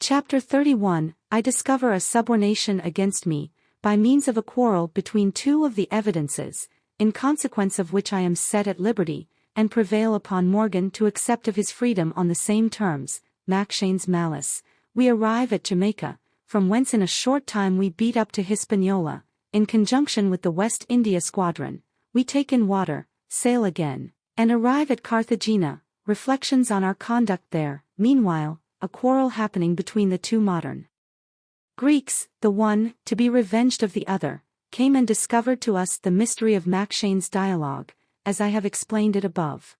Chapter 31. I discover a subornation against me, by means of a quarrel between two of the evidences, in consequence of which I am set at liberty, and prevail upon Morgan to accept of his freedom on the same terms. Macshane's malice. We arrive at Jamaica, from whence in a short time we beat up to Hispaniola, in conjunction with the West India squadron. We take in water, sail again, and arrive at Carthagena. Reflections on our conduct there. Meanwhile, a quarrel happening between the two modern Greeks, the one, to be revenged of the other, came and discovered to us the mystery of Macshane's dialogue, as I have explained it above.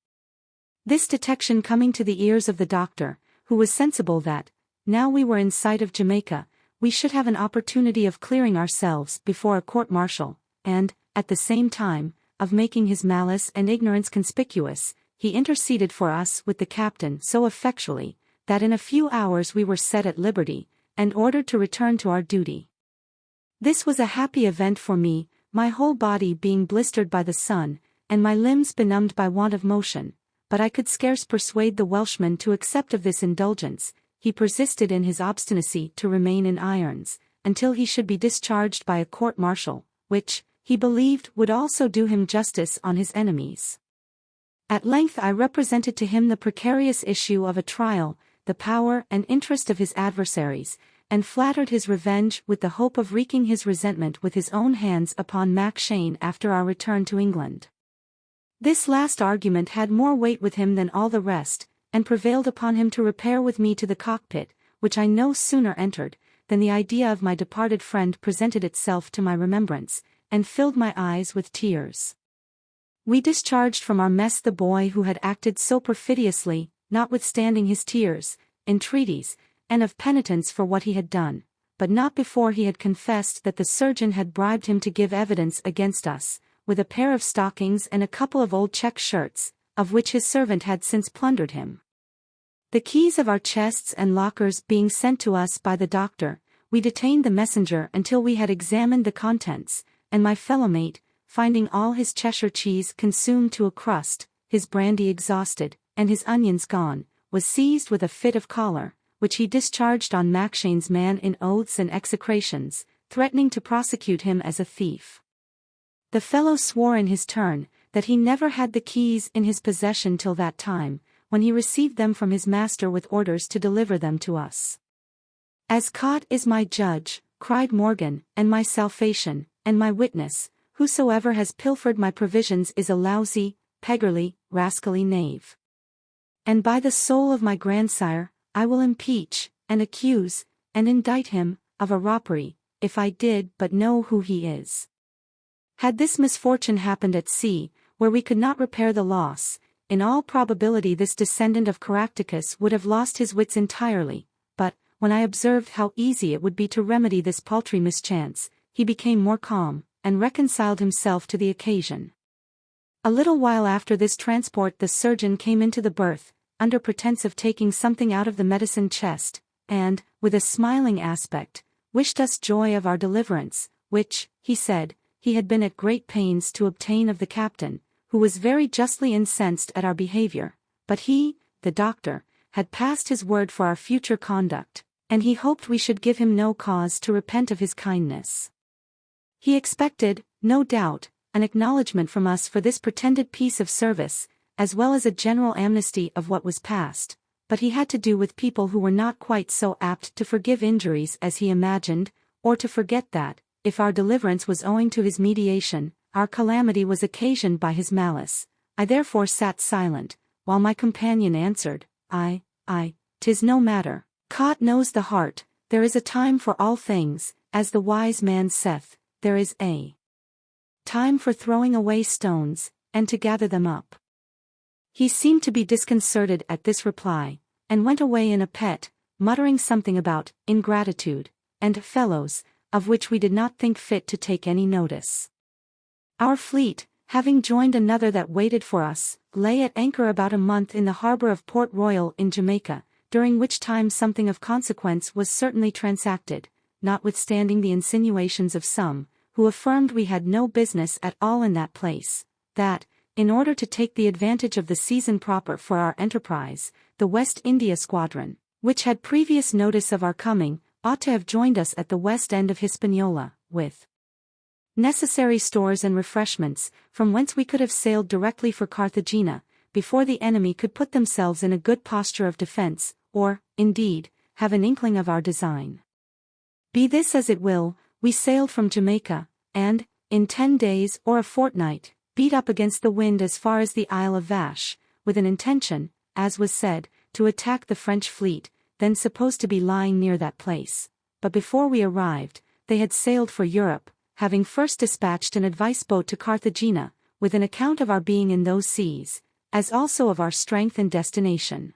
This detection coming to the ears of the doctor, who was sensible that, now we were in sight of Jamaica, we should have an opportunity of clearing ourselves before a court-martial, and, at the same time, of making his malice and ignorance conspicuous, he interceded for us with the captain so effectually, that in a few hours we were set at liberty, and ordered to return to our duty. This was a happy event for me, my whole body being blistered by the sun, and my limbs benumbed by want of motion, but I could scarce persuade the Welshman to accept of this indulgence. He persisted in his obstinacy to remain in irons, until he should be discharged by a court-martial, which, he believed, would also do him justice on his enemies. At length I represented to him the precarious issue of a trial, the power and interest of his adversaries, and flattered his revenge with the hope of wreaking his resentment with his own hands upon Macshane after our return to England. This last argument had more weight with him than all the rest, and prevailed upon him to repair with me to the cockpit, which I no sooner entered, than the idea of my departed friend presented itself to my remembrance, and filled my eyes with tears. We discharged from our mess the boy who had acted so perfidiously, notwithstanding his tears, entreaties, and of penitence for what he had done, but not before he had confessed that the surgeon had bribed him to give evidence against us, with a pair of stockings and a couple of old check shirts, of which his servant had since plundered him. The keys of our chests and lockers being sent to us by the doctor, we detained the messenger until we had examined the contents, and my fellow-mate, finding all his Cheshire cheese consumed to a crust, his brandy exhausted, and his onions gone, was seized with a fit of choler, which he discharged on Macshane's man in oaths and execrations, threatening to prosecute him as a thief. The fellow swore in his turn, that he never had the keys in his possession till that time, when he received them from his master with orders to deliver them to us. As God is my judge, cried Morgan, and my salvation, and my witness, whosoever has pilfered my provisions is a lousy, beggarly, rascally knave. And by the soul of my grandsire, I will impeach, and accuse, and indict him, of a robbery, if I did but know who he is. Had this misfortune happened at sea, where we could not repair the loss, in all probability this descendant of Caractacus would have lost his wits entirely, but, when I observed how easy it would be to remedy this paltry mischance, he became more calm, and reconciled himself to the occasion. A little while after this transport the surgeon came into the berth, under pretence of taking something out of the medicine chest, and, with a smiling aspect, wished us joy of our deliverance, which, he said, he had been at great pains to obtain of the captain, who was very justly incensed at our behavior, but he, the doctor, had passed his word for our future conduct, and he hoped we should give him no cause to repent of his kindness. He expected, no doubt, an acknowledgment from us for this pretended piece of service, as well as a general amnesty of what was past, but he had to do with people who were not quite so apt to forgive injuries as he imagined, or to forget that, if our deliverance was owing to his mediation, our calamity was occasioned by his malice. I therefore sat silent, while my companion answered, "'Tis no matter. God knows the heart, there is a time for all things, as the wise man saith, there is a time for throwing away stones, and to gather them up." He seemed to be disconcerted at this reply, and went away in a pet, muttering something about ingratitude, and fellows, of which we did not think fit to take any notice. Our fleet, having joined another that waited for us, lay at anchor about a month in the harbor of Port Royal in Jamaica, during which time something of consequence was certainly transacted, notwithstanding the insinuations of some, who affirmed we had no business at all in that place, that, in order to take the advantage of the season proper for our enterprise, the West India squadron, which had previous notice of our coming, ought to have joined us at the west end of Hispaniola, with necessary stores and refreshments, from whence we could have sailed directly for Carthagena, before the enemy could put themselves in a good posture of defense, or, indeed, have an inkling of our design. Be this as it will, we sailed from Jamaica, and, in 10 days or a fortnight, beat up against the wind as far as the Isle of Vache, with an intention, as was said, to attack the French fleet, then supposed to be lying near that place. But before we arrived, they had sailed for Europe, having first dispatched an advice boat to Carthagena, with an account of our being in those seas, as also of our strength and destination.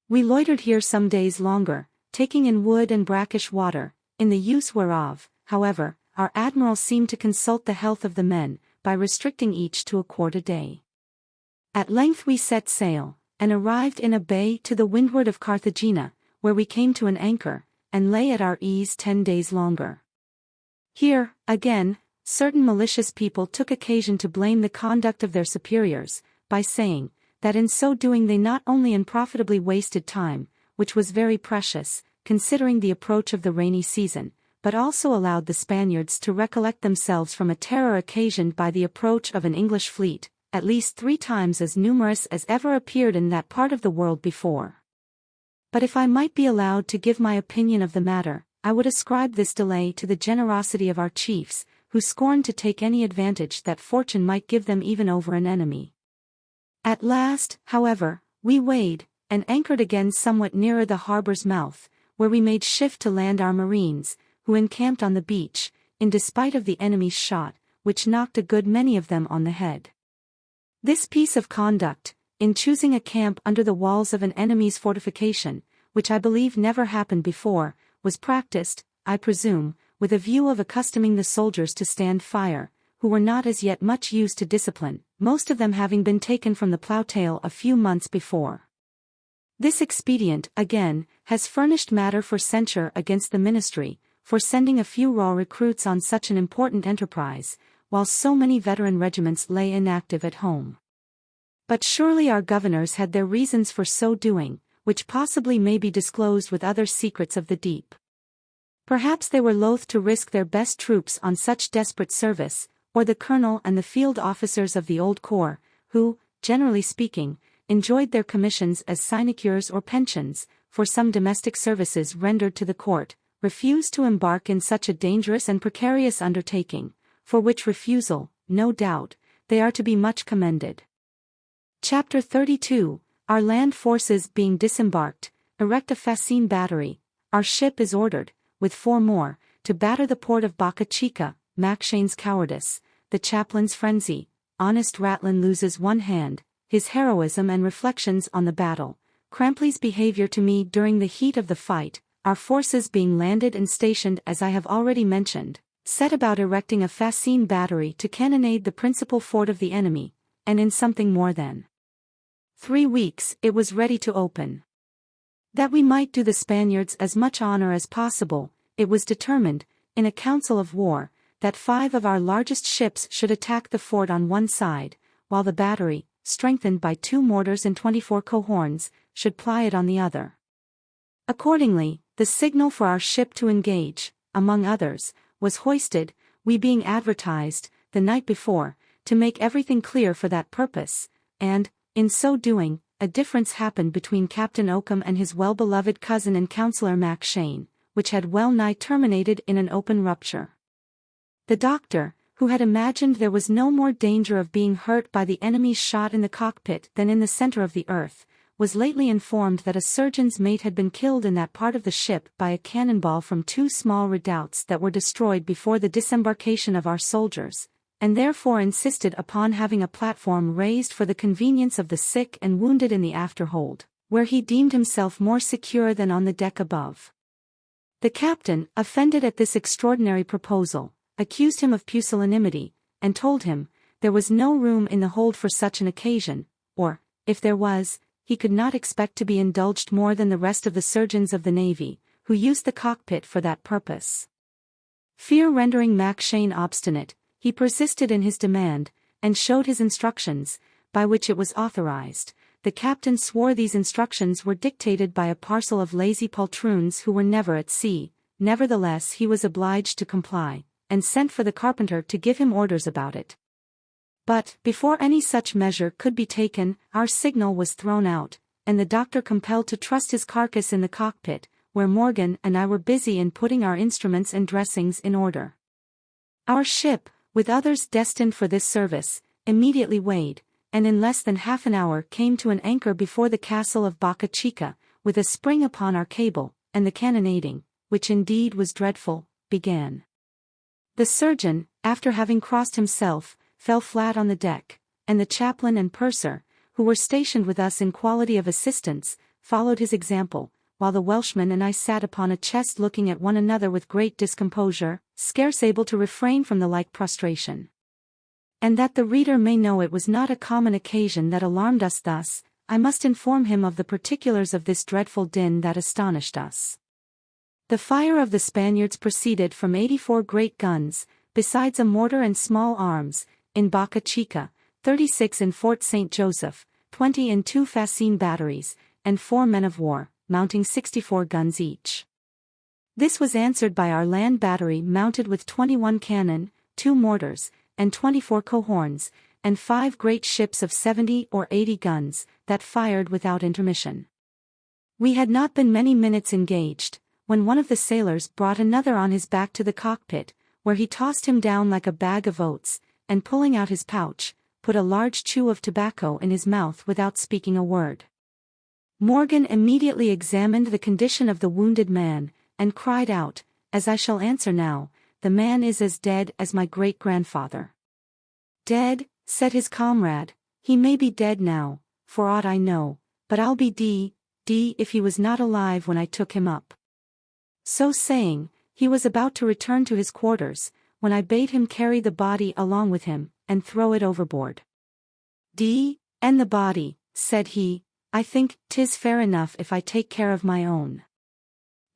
We loitered here some days longer, taking in wood and brackish water, in the use whereof, however, our admiral seemed to consult the health of the men, by restricting each to a quart a day. At length we set sail, and arrived in a bay to the windward of Carthagena, where we came to an anchor, and lay at our ease 10 days longer. Here, again, certain malicious people took occasion to blame the conduct of their superiors, by saying, that in so doing they not only unprofitably wasted time, which was very precious, considering the approach of the rainy season, but also allowed the Spaniards to recollect themselves from a terror occasioned by the approach of an English fleet, at least 3 times as numerous as ever appeared in that part of the world before. But if I might be allowed to give my opinion of the matter, I would ascribe this delay to the generosity of our chiefs, who scorned to take any advantage that fortune might give them even over an enemy. At last, however, we weighed, and anchored again somewhat nearer the harbor's mouth, where we made shift to land our marines, who encamped on the beach, in despite of the enemy's shot, which knocked a good many of them on the head. This piece of conduct, in choosing a camp under the walls of an enemy's fortification, which I believe never happened before, was practiced, I presume, with a view of accustoming the soldiers to stand fire, who were not as yet much used to discipline, most of them having been taken from the plough-tail a few months before. This expedient, again, has furnished matter for censure against the ministry, for sending a few raw recruits on such an important enterprise, while so many veteran regiments lay inactive at home. But surely our governors had their reasons for so doing, which possibly may be disclosed with other secrets of the deep. Perhaps they were loath to risk their best troops on such desperate service, or the colonel and the field officers of the old corps, who, generally speaking, enjoyed their commissions as sinecures or pensions, for some domestic services rendered to the court, refused to embark in such a dangerous and precarious undertaking, for which refusal, no doubt, they are to be much commended. Chapter 32. Our land forces being disembarked, erect a fascine battery. Our ship is ordered, with 4 more, to batter the port of Boca Chica. Macshane's cowardice, the chaplain's frenzy, honest Ratlin loses one hand, his heroism and reflections on the battle, Crampley's behavior to me during the heat of the fight, our forces being landed and stationed as I have already mentioned, set about erecting a fascine battery to cannonade the principal fort of the enemy, and in something more than 3 weeks it was ready to open. That we might do the Spaniards as much honor as possible, it was determined, in a council of war, that 5 of our largest ships should attack the fort on one side, while the battery, strengthened by 2 mortars and 24 cohorns, should ply it on the other. Accordingly, the signal for our ship to engage, among others, was hoisted, we being advertised, the night before, to make everything clear for that purpose, and, in so doing, a difference happened between Captain Oakham and his well-beloved cousin and counsellor Macshane, which had well nigh terminated in an open rupture. The doctor, who had imagined there was no more danger of being hurt by the enemy's shot in the cockpit than in the center of the earth, was lately informed that a surgeon's mate had been killed in that part of the ship by a cannonball from 2 small redoubts that were destroyed before the disembarkation of our soldiers, and therefore insisted upon having a platform raised for the convenience of the sick and wounded in the afterhold, where he deemed himself more secure than on the deck above. The captain, offended at this extraordinary proposal, accused him of pusillanimity, and told him, there was no room in the hold for such an occasion, or, if there was, he could not expect to be indulged more than the rest of the surgeons of the navy, who used the cockpit for that purpose. Fear rendering Macshane obstinate, he persisted in his demand, and showed his instructions, by which it was authorized, the captain swore these instructions were dictated by a parcel of lazy poltroons who were never at sea. Nevertheless he was obliged to comply, and sent for the carpenter to give him orders about it. But, before any such measure could be taken, our signal was thrown out, and the doctor compelled to trust his carcass in the cockpit, where Morgan and I were busy in putting our instruments and dressings in order. Our ship, with others destined for this service, immediately weighed, and in less than half an hour came to an anchor before the castle of Boca Chica, with a spring upon our cable, and the cannonading, which indeed was dreadful, began. The surgeon, after having crossed himself, fell flat on the deck, and the chaplain and purser, who were stationed with us in quality of assistants, followed his example, while the Welshman and I sat upon a chest looking at one another with great discomposure, scarce able to refrain from the like prostration. And that the reader may know it was not a common occasion that alarmed us thus, I must inform him of the particulars of this dreadful din that astonished us. The fire of the Spaniards proceeded from 84 great guns, besides a mortar and small arms, in Boca Chica, 36 in Fort St. Joseph, 20 in 2 fascine batteries, and 4 men of war, mounting 64 guns each. This was answered by our land battery mounted with 21 cannon, 2 mortars, and 24 cohorns, and 5 great ships of 70 or 80 guns, that fired without intermission. We had not been many minutes engaged, when one of the sailors brought another on his back to the cockpit, where he tossed him down like a bag of oats, and pulling out his pouch, put a large chew of tobacco in his mouth without speaking a word. Morgan immediately examined the condition of the wounded man, and cried out, as I shall answer now, the man is as dead as my great-grandfather. Dead, said his comrade, he may be dead now, for aught I know, but I'll be d if he was not alive when I took him up. So saying, he was about to return to his quarters, when I bade him carry the body along with him, and throw it overboard. And the body, said he, I think 'tis fair enough if I take care of my own.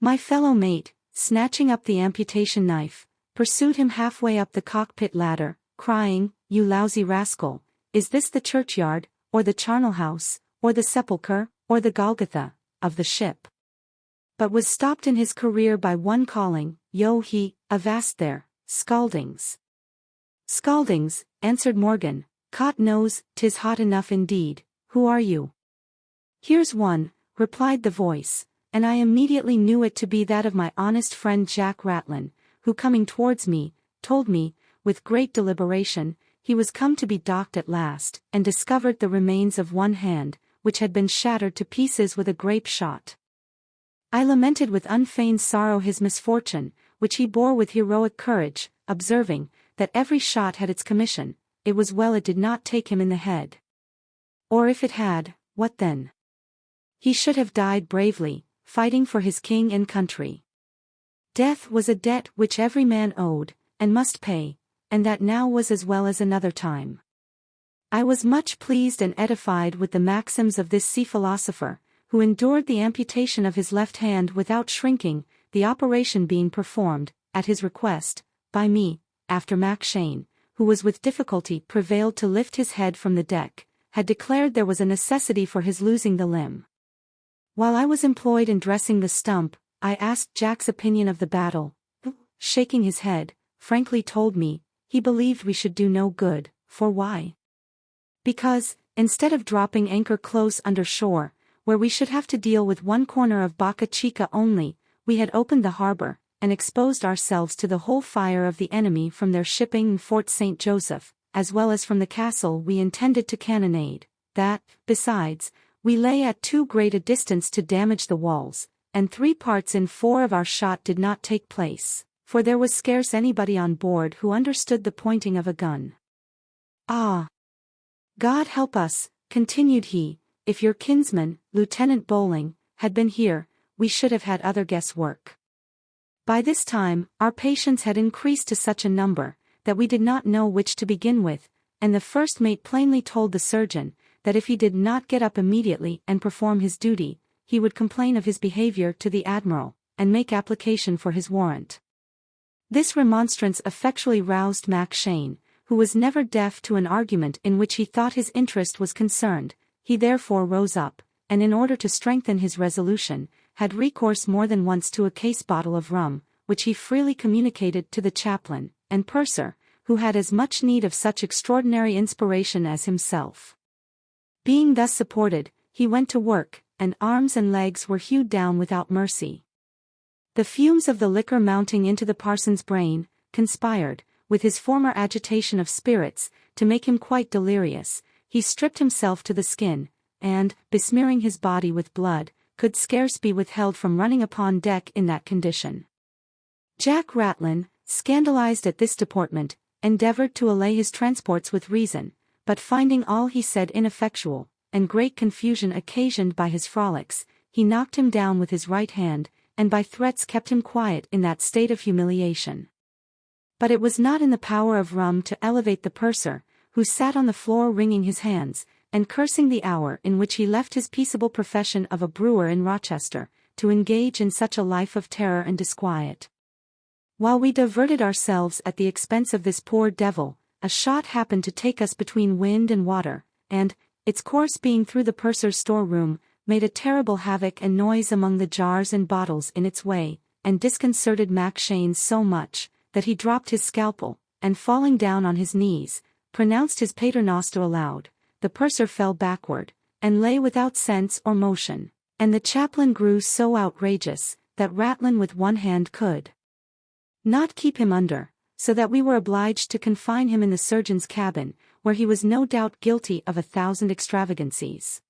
My fellow mate, snatching up the amputation knife, pursued him halfway up the cockpit ladder, crying, You lousy rascal, is this the churchyard, or the charnel house, or the sepulchre, or the Golgotha, of the ship? But was stopped in his career by one calling, Yo he, avast there, scaldings. Scaldings, answered Morgan, Cot knows, 'tis hot enough indeed, who are you? Here's one, replied the voice, and I immediately knew it to be that of my honest friend Jack Ratlin, who coming towards me, told me, with great deliberation, he was come to be docked at last, and discovered the remains of one hand, which had been shattered to pieces with a grape shot. I lamented with unfeigned sorrow his misfortune, which he bore with heroic courage, observing, that every shot had its commission, it was well it did not take him in the head. Or if it had, what then? He should have died bravely, fighting for his king and country. Death was a debt which every man owed, and must pay, and that now was as well as another time. I was much pleased and edified with the maxims of this sea philosopher, who endured the amputation of his left hand without shrinking, the operation being performed, at his request, by me, after Mac Shane, who was with difficulty prevailed to lift his head from the deck, had declared there was a necessity for his losing the limb. While I was employed in dressing the stump, I asked Jack's opinion of the battle, who, shaking his head, frankly told me, he believed we should do no good, for why? Because, instead of dropping anchor close under shore, where we should have to deal with one corner of Boca Chica only, we had opened the harbor, and exposed ourselves to the whole fire of the enemy from their shipping in Fort St. Joseph, as well as from the castle we intended to cannonade, that, besides, we lay at too great a distance to damage the walls, and 3 parts in 4 of our shot did not take place, for there was scarce anybody on board who understood the pointing of a gun. Ah! God help us, continued he, if your kinsman, Lieutenant Bowling, had been here, we should have had other guesswork. By this time, our patients had increased to such a number, that we did not know which to begin with, and the first mate plainly told the surgeon, that if he did not get up immediately and perform his duty, he would complain of his behavior to the admiral, and make application for his warrant. This remonstrance effectually roused Mac Shane, who was never deaf to an argument in which he thought his interest was concerned, he therefore rose up, and in order to strengthen his resolution, had recourse more than once to a case bottle of rum, which he freely communicated to the chaplain and purser, who had as much need of such extraordinary inspiration as himself. Being thus supported, he went to work, and arms and legs were hewed down without mercy. The fumes of the liquor mounting into the parson's brain, conspired, with his former agitation of spirits, to make him quite delirious. He stripped himself to the skin, and, besmearing his body with blood, could scarce be withheld from running upon deck in that condition. Jack Ratlin, scandalized at this deportment, endeavored to allay his transports with reason, but finding all he said ineffectual, and great confusion occasioned by his frolics, he knocked him down with his right hand, and by threats kept him quiet in that state of humiliation. But it was not in the power of rum to elevate the purser, who sat on the floor wringing his hands, and cursing the hour in which he left his peaceable profession of a brewer in Rochester, to engage in such a life of terror and disquiet. While we diverted ourselves at the expense of this poor devil, a shot happened to take us between wind and water, and, its course being through the purser's storeroom, made a terrible havoc and noise among the jars and bottles in its way, and disconcerted Mac Shane so much, that he dropped his scalpel, and falling down on his knees, pronounced his paternoster aloud. The purser fell backward, and lay without sense or motion, and the chaplain grew so outrageous, that Ratlin with one hand could not keep him under, so that we were obliged to confine him in the surgeon's cabin, where he was no doubt guilty of 1,000 extravagancies.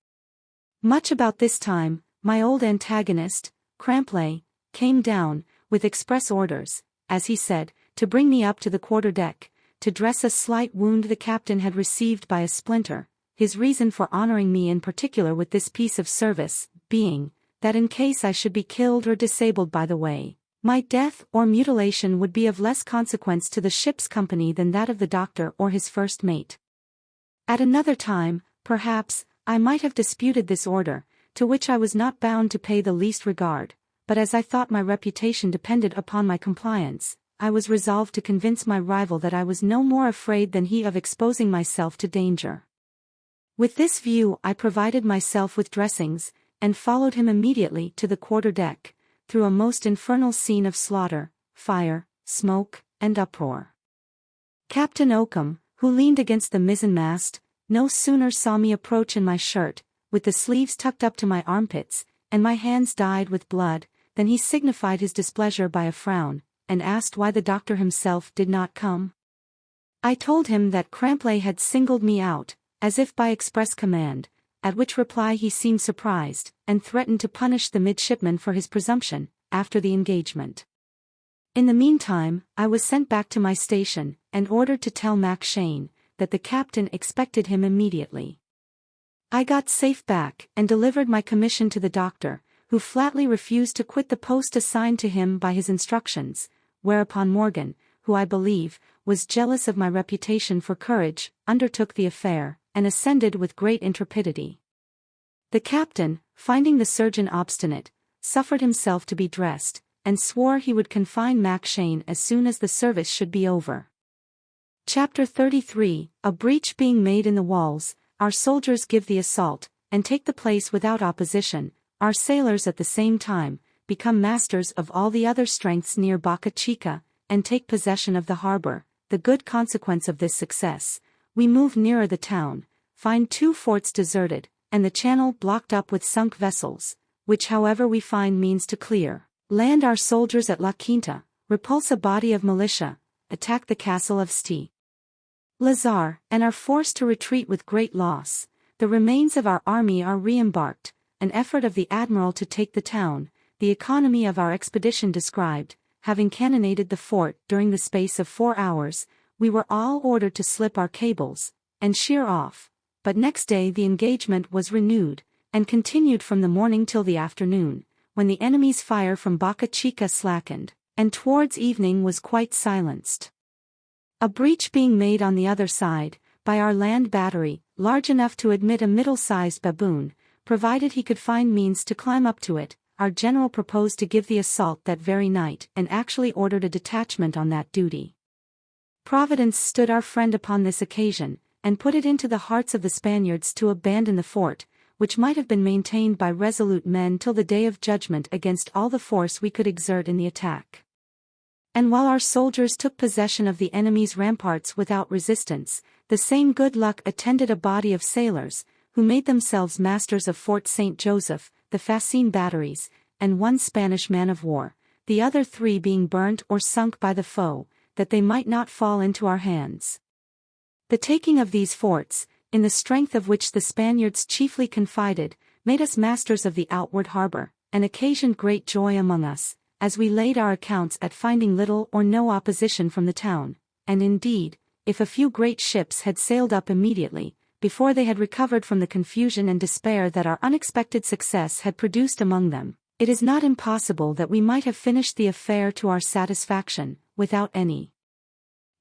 Much about this time, my old antagonist, Crampley, came down, with express orders, as he said, to bring me up to the quarter-deck, to dress a slight wound the captain had received by a splinter, his reason for honoring me in particular with this piece of service, being, that in case I should be killed or disabled by the way, my death or mutilation would be of less consequence to the ship's company than that of the doctor or his first mate. At another time, perhaps, I might have disputed this order, to which I was not bound to pay the least regard, but as I thought my reputation depended upon my compliance, I was resolved to convince my rival that I was no more afraid than he of exposing myself to danger. With this view I provided myself with dressings, and followed him immediately to the quarter-deck, through a most infernal scene of slaughter, fire, smoke, and uproar. Captain Oakham, who leaned against the mizzen-mast, no sooner saw me approach in my shirt, with the sleeves tucked up to my armpits, and my hands dyed with blood, than he signified his displeasure by a frown, and asked why the doctor himself did not come. I told him that Crampley had singled me out, as if by express command, at which reply he seemed surprised, and threatened to punish the midshipman for his presumption, after the engagement. In the meantime, I was sent back to my station, and ordered to tell Mac Shane, that the captain expected him immediately. I got safe back, and delivered my commission to the doctor, who flatly refused to quit the post assigned to him by his instructions, whereupon Morgan, who I believe, was jealous of my reputation for courage, undertook the affair, and ascended with great intrepidity. The captain, finding the surgeon obstinate, suffered himself to be dressed, and swore he would confine Mac Shane as soon as the service should be over. Chapter 33, A breach being made in the walls, our soldiers give the assault, and take the place without opposition, our sailors at the same time, become masters of all the other strengths near Boca Chica, and take possession of the harbor. The good consequence of this success, we move nearer the town, find 2 forts deserted, and the channel blocked up with sunk vessels, which however we find means to clear, land our soldiers at La Quinta, repulse a body of militia, attack the castle of St. Lazare, and are forced to retreat with great loss. The remains of our army are re-embarked, an effort of the admiral to take the town, the economy of our expedition described. Having cannonaded the fort during the space of 4 hours, we were all ordered to slip our cables, and sheer off, but next day the engagement was renewed, and continued from the morning till the afternoon, when the enemy's fire from Boca Chica slackened, and towards evening was quite silenced. A breach being made on the other side, by our land battery, large enough to admit a middle-sized baboon, provided he could find means to climb up to it, our general proposed to give the assault that very night, and actually ordered a detachment on that duty. Providence stood our friend upon this occasion, and put it into the hearts of the Spaniards to abandon the fort, which might have been maintained by resolute men till the day of judgment against all the force we could exert in the attack. And while our soldiers took possession of the enemy's ramparts without resistance, the same good luck attended a body of sailors, who made themselves masters of Fort St. Joseph, the Fascine batteries, and one Spanish man of war, the other 3 being burnt or sunk by the foe, that they might not fall into our hands. The taking of these forts, in the strength of which the Spaniards chiefly confided, made us masters of the outward harbor, and occasioned great joy among us, as we laid our accounts at finding little or no opposition from the town, and indeed, if a few great ships had sailed up immediately, before they had recovered from the confusion and despair that our unexpected success had produced among them, it is not impossible that we might have finished the affair to our satisfaction, without any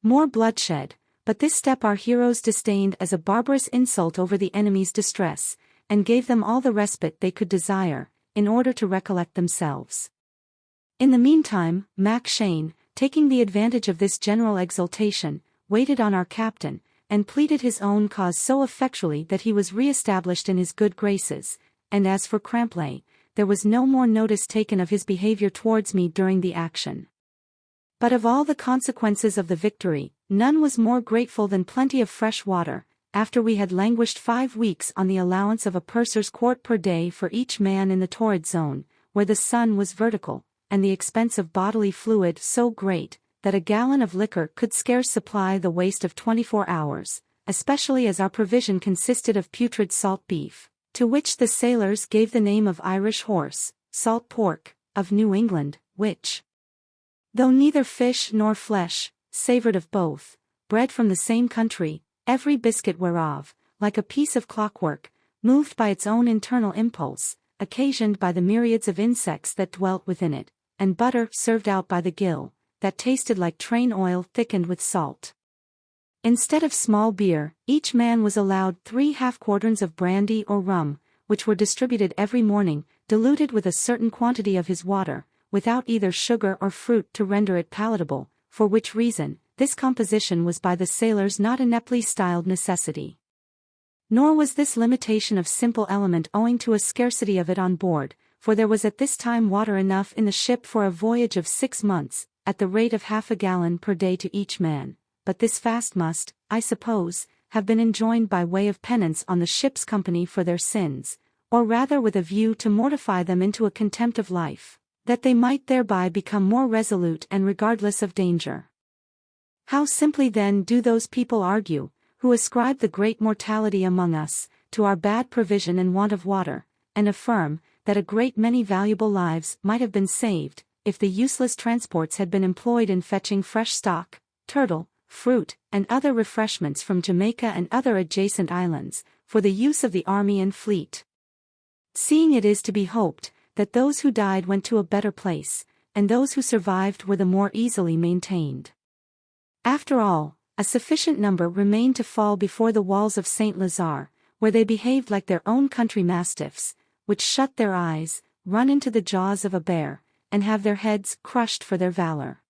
more bloodshed. But this step our heroes disdained as a barbarous insult over the enemy's distress, and gave them all the respite they could desire, in order to recollect themselves. In the meantime, Mac Shane, taking the advantage of this general exultation, waited on our captain, and pleaded his own cause so effectually that he was re-established in his good graces, and as for Cramplay, there was no more notice taken of his behavior towards me during the action. But of all the consequences of the victory, none was more grateful than plenty of fresh water, after we had languished 5 weeks on the allowance of a purser's quart per day for each man in the torrid zone, where the sun was vertical, and the expense of bodily fluid so great, that a gallon of liquor could scarce supply the waste of 24 hours, especially as our provision consisted of putrid salt beef, to which the sailors gave the name of Irish horse, salt pork, of New England, which, though neither fish nor flesh, savoured of both, bred from the same country, every biscuit whereof, like a piece of clockwork, moved by its own internal impulse, occasioned by the myriads of insects that dwelt within it, and butter served out by the gill, that tasted like train oil thickened with salt. Instead of small beer, each man was allowed 3 half-quarterns of brandy or rum, which were distributed every morning, diluted with a certain quantity of his water, without either sugar or fruit to render it palatable, for which reason, this composition was by the sailors not ineptly styled necessity. Nor was this limitation of simple element owing to a scarcity of it on board, for there was at this time water enough in the ship for a voyage of 6 months, at the rate of half a gallon per day to each man, but this fast must, I suppose, have been enjoined by way of penance on the ship's company for their sins, or rather with a view to mortify them into a contempt of life, that they might thereby become more resolute and regardless of danger. How simply then do those people argue, who ascribe the great mortality among us, to our bad provision and want of water, and affirm, that a great many valuable lives might have been saved, if the useless transports had been employed in fetching fresh stock, turtle, fruit, and other refreshments from Jamaica and other adjacent islands, for the use of the army and fleet. Seeing it is to be hoped, that those who died went to a better place, and those who survived were the more easily maintained. After all, a sufficient number remained to fall before the walls of St. Lazare, where they behaved like their own country mastiffs, which shut their eyes, run into the jaws of a bear, and have their heads crushed for their valor.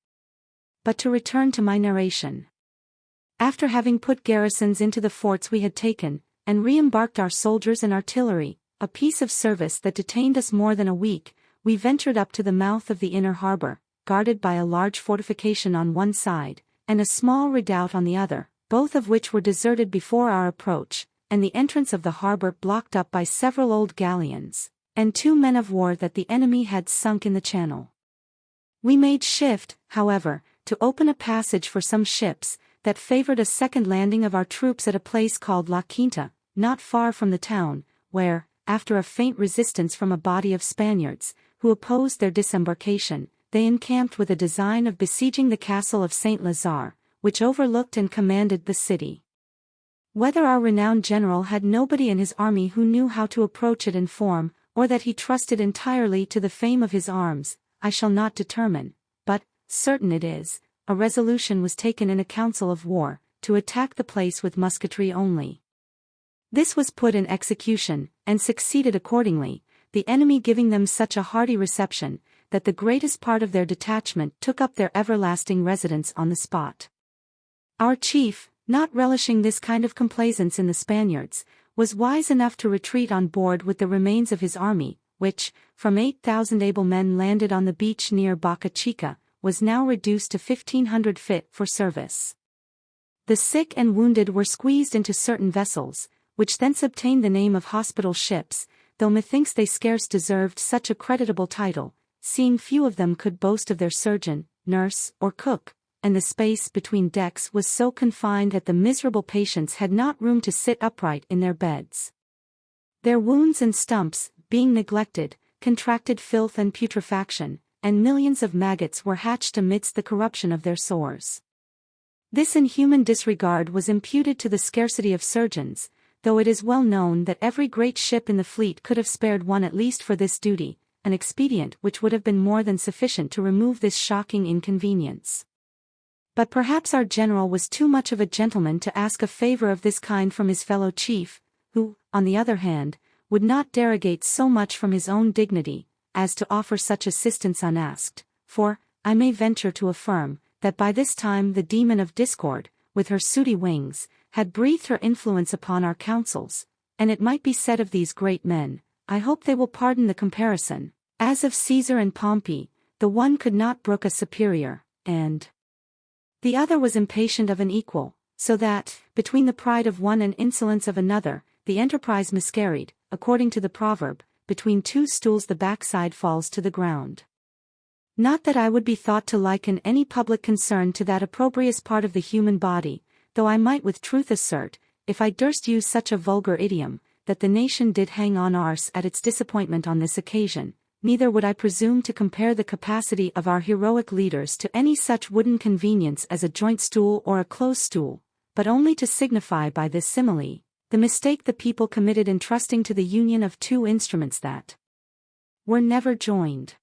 But to return to my narration. After having put garrisons into the forts we had taken, and re-embarked our soldiers and artillery, a piece of service that detained us more than a week, we ventured up to the mouth of the inner harbor, guarded by a large fortification on one side, and a small redoubt on the other, both of which were deserted before our approach, and the entrance of the harbor blocked up by several old galleons, and 2 men of war that the enemy had sunk in the channel. We made shift, however, to open a passage for some ships, that favored a second landing of our troops at a place called La Quinta, not far from the town, where, after a faint resistance from a body of Spaniards, who opposed their disembarkation, they encamped with a design of besieging the castle of St. Lazare, which overlooked and commanded the city. Whether our renowned general had nobody in his army who knew how to approach it in form, or that he trusted entirely to the fame of his arms, I shall not determine, but, certain it is, a resolution was taken in a council of war, to attack the place with musketry only. This was put in execution, and succeeded accordingly, the enemy giving them such a hearty reception, that the greatest part of their detachment took up their everlasting residence on the spot. Our chief, not relishing this kind of complaisance in the Spaniards, was wise enough to retreat on board with the remains of his army, which, from 8,000 able men landed on the beach near Boca Chica, was now reduced to 1,500 fit for service. The sick and wounded were squeezed into certain vessels, which thence obtained the name of hospital ships, though methinks they scarce deserved such a creditable title, seeing few of them could boast of their surgeon, nurse, or cook, and the space between decks was so confined that the miserable patients had not room to sit upright in their beds. Their wounds and stumps, being neglected, contracted filth and putrefaction, and millions of maggots were hatched amidst the corruption of their sores. This inhuman disregard was imputed to the scarcity of surgeons, though it is well known that every great ship in the fleet could have spared one at least for this duty, an expedient which would have been more than sufficient to remove this shocking inconvenience. But perhaps our general was too much of a gentleman to ask a favor of this kind from his fellow chief, who, on the other hand, would not derogate so much from his own dignity, as to offer such assistance unasked, for, I may venture to affirm, that by this time the demon of discord, with her sooty wings, had breathed her influence upon our councils, and it might be said of these great men, I hope they will pardon the comparison, as of Caesar and Pompey, the one could not brook a superior, and the other was impatient of an equal, so that, between the pride of one and insolence of another, the enterprise miscarried, according to the proverb, between two stools the backside falls to the ground. Not that I would be thought to liken any public concern to that opprobrious part of the human body, though I might with truth assert, if I durst use such a vulgar idiom, that the nation did hang on arse at its disappointment on this occasion. Neither would I presume to compare the capacity of our heroic leaders to any such wooden convenience as a joint stool or a close stool, but only to signify by this simile, the mistake the people committed in trusting to the union of two instruments that were never joined.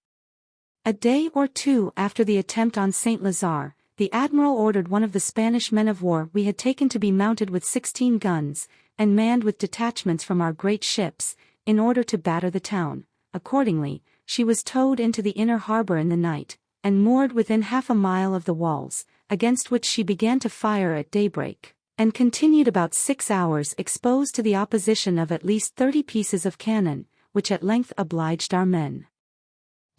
A day or two after the attempt on St. Lazare, the admiral ordered one of the Spanish men of war we had taken to be mounted with 16 guns, and manned with detachments from our great ships, in order to batter the town. Accordingly, she was towed into the inner harbor in the night, and moored within half a mile of the walls, against which she began to fire at daybreak, and continued about 6 hours exposed to the opposition of at least 30 pieces of cannon, which at length obliged our men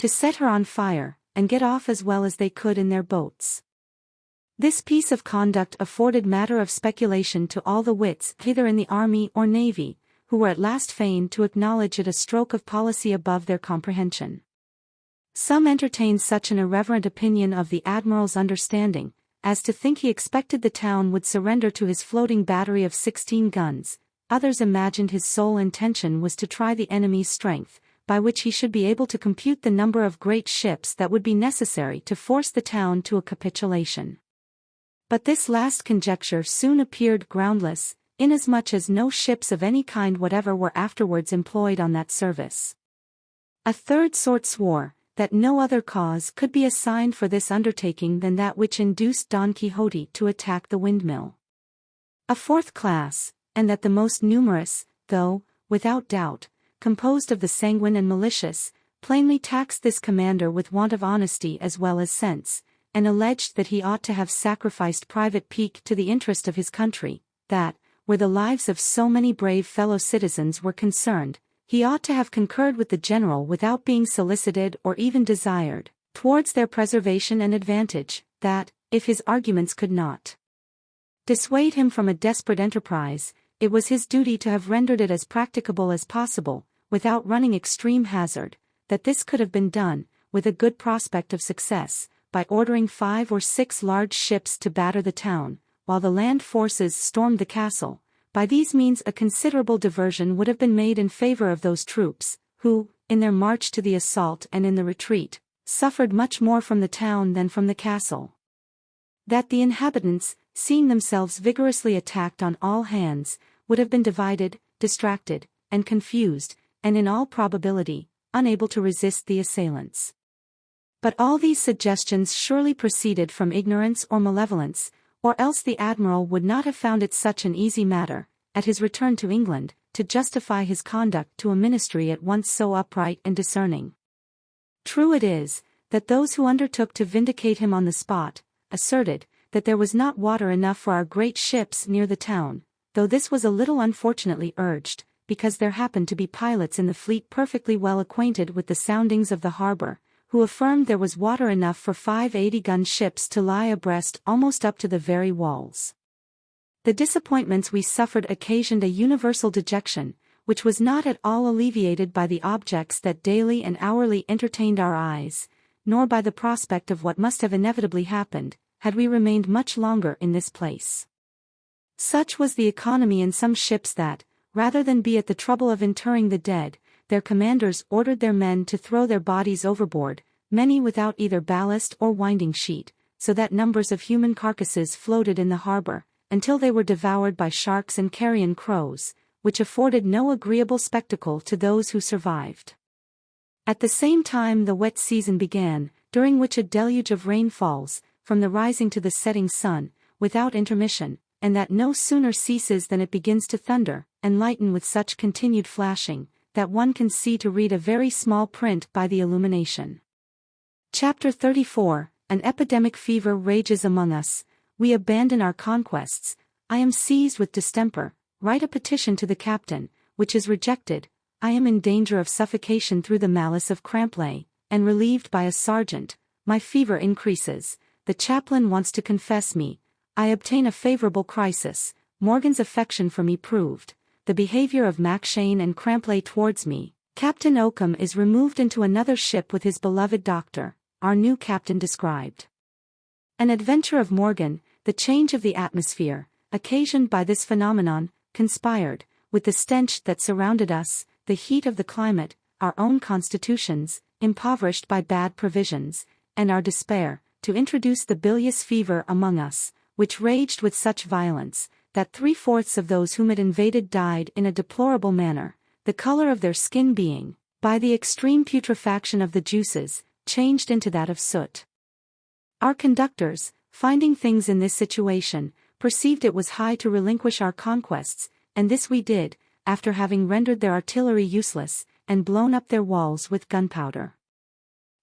to set her on fire, and get off as well as they could in their boats. This piece of conduct afforded matter of speculation to all the wits either in the army or navy, who were at last fain to acknowledge it a stroke of policy above their comprehension. Some entertained such an irreverent opinion of the admiral's understanding, as to think he expected the town would surrender to his floating battery of 16 guns. Others imagined his sole intention was to try the enemy's strength, by which he should be able to compute the number of great ships that would be necessary to force the town to a capitulation. But this last conjecture soon appeared groundless, inasmuch as no ships of any kind whatever were afterwards employed on that service. A third sort swore, that no other cause could be assigned for this undertaking than that which induced Don Quixote to attack the windmill. A fourth class, and that the most numerous, though, without doubt, composed of the sanguine and malicious, plainly taxed this commander with want of honesty as well as sense, and alleged that he ought to have sacrificed private pique to the interest of his country, that, where the lives of so many brave fellow citizens were concerned, he ought to have concurred with the general without being solicited or even desired, towards their preservation and advantage, that, if his arguments could not dissuade him from a desperate enterprise, it was his duty to have rendered it as practicable as possible, without running extreme hazard, that this could have been done, with a good prospect of success, by ordering 5 or 6 large ships to batter the town, while the land forces stormed the castle. By these means a considerable diversion would have been made in favor of those troops, who, in their march to the assault and in the retreat, suffered much more from the town than from the castle. That the inhabitants, seeing themselves vigorously attacked on all hands, would have been divided, distracted, and confused, and in all probability, unable to resist the assailants. But all these suggestions surely proceeded from ignorance or malevolence, or else the admiral would not have found it such an easy matter, at his return to England, to justify his conduct to a ministry at once so upright and discerning. True it is, that those who undertook to vindicate him on the spot, asserted, that there was not water enough for our great ships near the town, though this was a little unfortunately urged, because there happened to be pilots in the fleet perfectly well acquainted with the soundings of the harbor, who affirmed there was water enough for 5 80-gun ships to lie abreast almost up to the very walls. The disappointments we suffered occasioned a universal dejection, which was not at all alleviated by the objects that daily and hourly entertained our eyes, nor by the prospect of what must have inevitably happened, had we remained much longer in this place. Such was the economy in some ships that, rather than be at the trouble of interring the dead, their commanders ordered their men to throw their bodies overboard, many without either ballast or winding sheet, so that numbers of human carcasses floated in the harbor, until they were devoured by sharks and carrion crows, which afforded no agreeable spectacle to those who survived. At the same time the wet season began, during which a deluge of rain falls, from the rising to the setting sun, without intermission, and that no sooner ceases than it begins to thunder, and lighten with such continued flashing, that one can see to read a very small print by the illumination. Chapter 34, An epidemic fever rages among us, we abandon our conquests, I am seized with distemper, write a petition to the captain, which is rejected, I am in danger of suffocation through the malice of Cramplay, and relieved by a sergeant, my fever increases, the chaplain wants to confess me, I obtain a favorable crisis, Morgan's affection for me proved, the behavior of Mackshane and Cramplay towards me, Captain Oakham is removed into another ship with his beloved doctor, our new captain described. An adventure of Morgan, the change of the atmosphere, occasioned by this phenomenon, conspired, with the stench that surrounded us, the heat of the climate, our own constitutions, impoverished by bad provisions, and our despair, to introduce the bilious fever among us, which raged with such violence, that 3/4 of those whom it invaded died in a deplorable manner, the color of their skin being, by the extreme putrefaction of the juices, changed into that of soot. Our conductors, finding things in this situation, perceived it was high to relinquish our conquests, and this we did, after having rendered their artillery useless, and blown up their walls with gunpowder.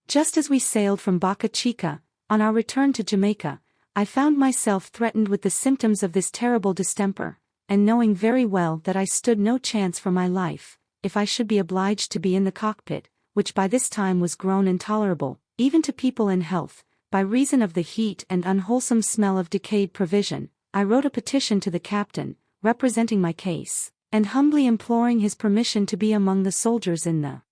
Just as we sailed from Boca Chica, on our return to Jamaica, I found myself threatened with the symptoms of this terrible distemper, and knowing very well that I stood no chance for my life, if I should be obliged to be in the cockpit, which by this time was grown intolerable, even to people in health, by reason of the heat and unwholesome smell of decayed provision, I wrote a petition to the captain, representing my case, and humbly imploring his permission to be among the soldiers in the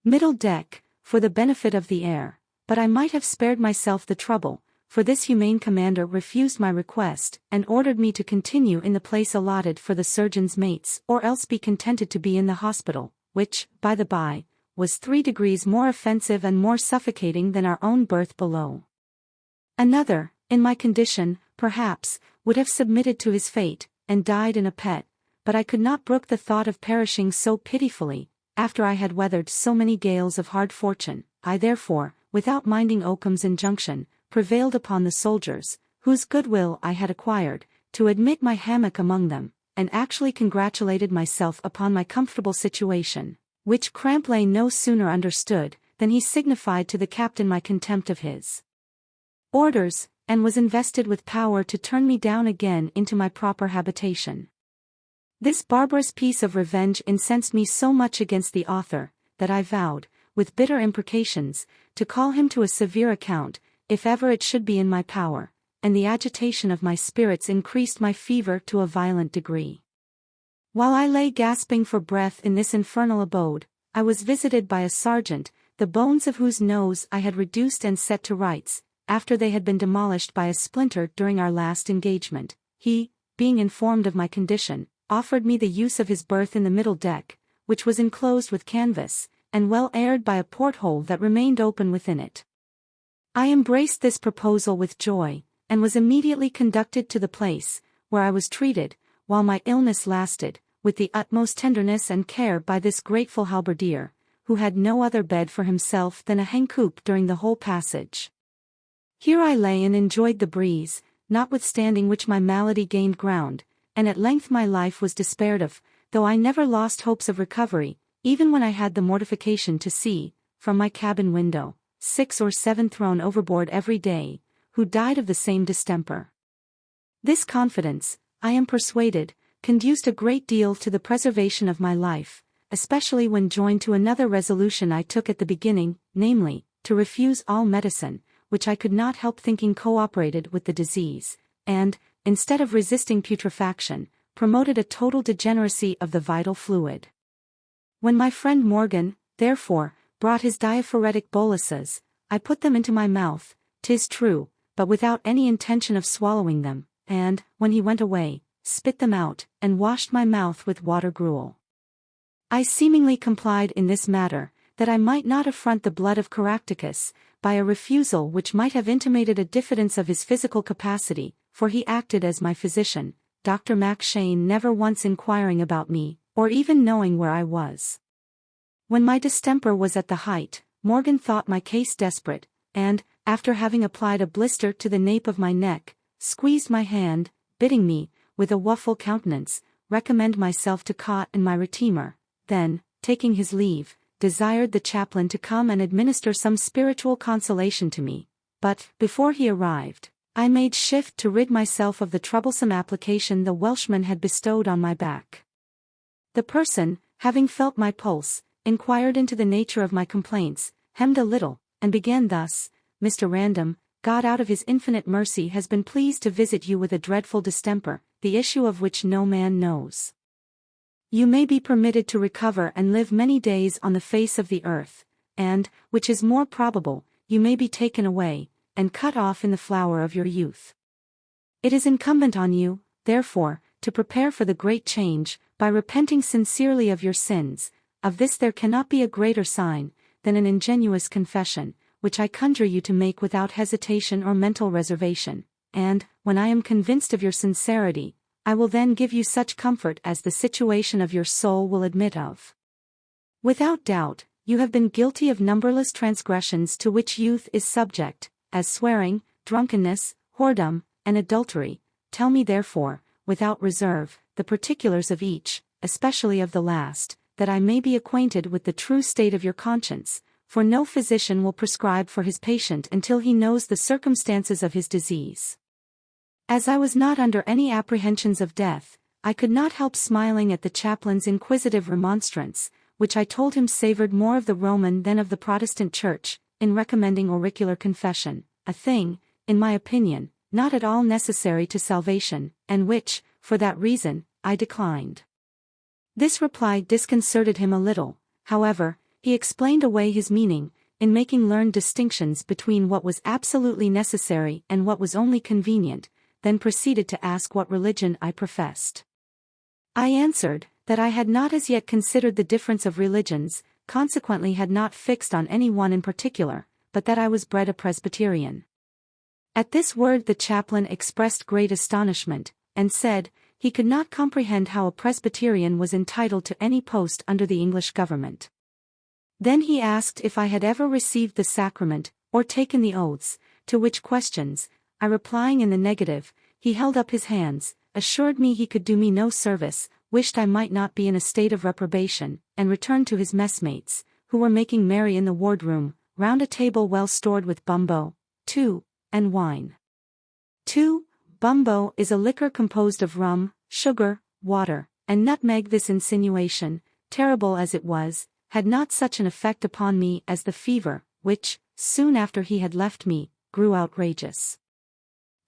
middle deck, for the benefit of the air, but I might have spared myself the trouble, for this humane commander refused my request, and ordered me to continue in the place allotted for the surgeon's mates or else be contented to be in the hospital, which, by the by, was 3 degrees more offensive and more suffocating than our own berth below. Another, in my condition, perhaps, would have submitted to his fate, and died in a pet, but I could not brook the thought of perishing so pitifully, after I had weathered so many gales of hard fortune. I therefore, without minding Oakham's injunction, prevailed upon the soldiers, whose goodwill I had acquired, to admit my hammock among them, and actually congratulated myself upon my comfortable situation, which Cramplay no sooner understood, than he signified to the captain my contempt of his orders, and was invested with power to turn me down again into my proper habitation. This barbarous piece of revenge incensed me so much against the author, that I vowed, with bitter imprecations, to call him to a severe account, if ever it should be in my power, and the agitation of my spirits increased my fever to a violent degree. While I lay gasping for breath in this infernal abode, I was visited by a sergeant, the bones of whose nose I had reduced and set to rights, after they had been demolished by a splinter during our last engagement. He, being informed of my condition, offered me the use of his berth in the middle deck, which was enclosed with canvas, and well aired by a porthole that remained open within it. I embraced this proposal with joy, and was immediately conducted to the place, where I was treated, while my illness lasted, with the utmost tenderness and care by this grateful halberdier, who had no other bed for himself than a hencoop during the whole passage. Here I lay and enjoyed the breeze, notwithstanding which my malady gained ground, and at length my life was despaired of, though I never lost hopes of recovery, even when I had the mortification to see, from my cabin window, 6 or 7 thrown overboard every day, who died of the same distemper. This confidence, I am persuaded, conduced a great deal to the preservation of my life, especially when joined to another resolution I took at the beginning, namely, to refuse all medicine, which I could not help thinking cooperated with the disease, and, instead of resisting putrefaction, promoted a total degeneracy of the vital fluid. When my friend Morgan, therefore, brought his diaphoretic boluses, I put them into my mouth, 'tis true, but without any intention of swallowing them, and, when he went away, spit them out, and washed my mouth with water gruel. I seemingly complied in this matter, that I might not affront the blood of Caractacus, by a refusal which might have intimated a diffidence of his physical capacity, for he acted as my physician, Dr. Mackshane never once inquiring about me, or even knowing where I was. When my distemper was at the height, Morgan thought my case desperate, and, after having applied a blister to the nape of my neck, squeezed my hand, bidding me, with a waffle countenance, recommend myself to Cot and my Retimer, then, taking his leave, desired the chaplain to come and administer some spiritual consolation to me, but, before he arrived, I made shift to rid myself of the troublesome application the Welshman had bestowed on my back. The person, having felt my pulse, inquired into the nature of my complaints, hemmed a little, and began thus: Mr. Random, God out of his infinite mercy has been pleased to visit you with a dreadful distemper, the issue of which no man knows. You may be permitted to recover and live many days on the face of the earth, and, which is more probable, you may be taken away, and cut off in the flower of your youth. It is incumbent on you, therefore, to prepare for the great change, by repenting sincerely of your sins. Of this there cannot be a greater sign, than an ingenuous confession, which I conjure you to make without hesitation or mental reservation, and, when I am convinced of your sincerity, I will then give you such comfort as the situation of your soul will admit of. Without doubt, you have been guilty of numberless transgressions to which youth is subject, as swearing, drunkenness, whoredom, and adultery. Tell me therefore, without reserve, the particulars of each, especially of the last, that I may be acquainted with the true state of your conscience, for no physician will prescribe for his patient until he knows the circumstances of his disease. As I was not under any apprehensions of death, I could not help smiling at the chaplain's inquisitive remonstrance, which I told him savoured more of the Roman than of the Protestant Church, in recommending auricular confession, a thing, in my opinion, not at all necessary to salvation, and which, for that reason, I declined. This reply disconcerted him a little. However, he explained away his meaning, in making learned distinctions between what was absolutely necessary and what was only convenient, then proceeded to ask what religion I professed. I answered, that I had not as yet considered the difference of religions, consequently had not fixed on any one in particular, but that I was bred a Presbyterian. At this word the chaplain expressed great astonishment, and said, he could not comprehend how a Presbyterian was entitled to any post under the English government. Then he asked if I had ever received the sacrament, or taken the oaths, to which questions, I replying in the negative, he held up his hands, assured me he could do me no service, wished I might not be in a state of reprobation, and returned to his messmates, who were making merry in the wardroom, round a table well stored with bumbo, and wine. Bumbo is a liquor composed of rum, sugar, water, and nutmeg. This insinuation, terrible as it was, had not such an effect upon me as the fever, which, soon after he had left me, grew outrageous.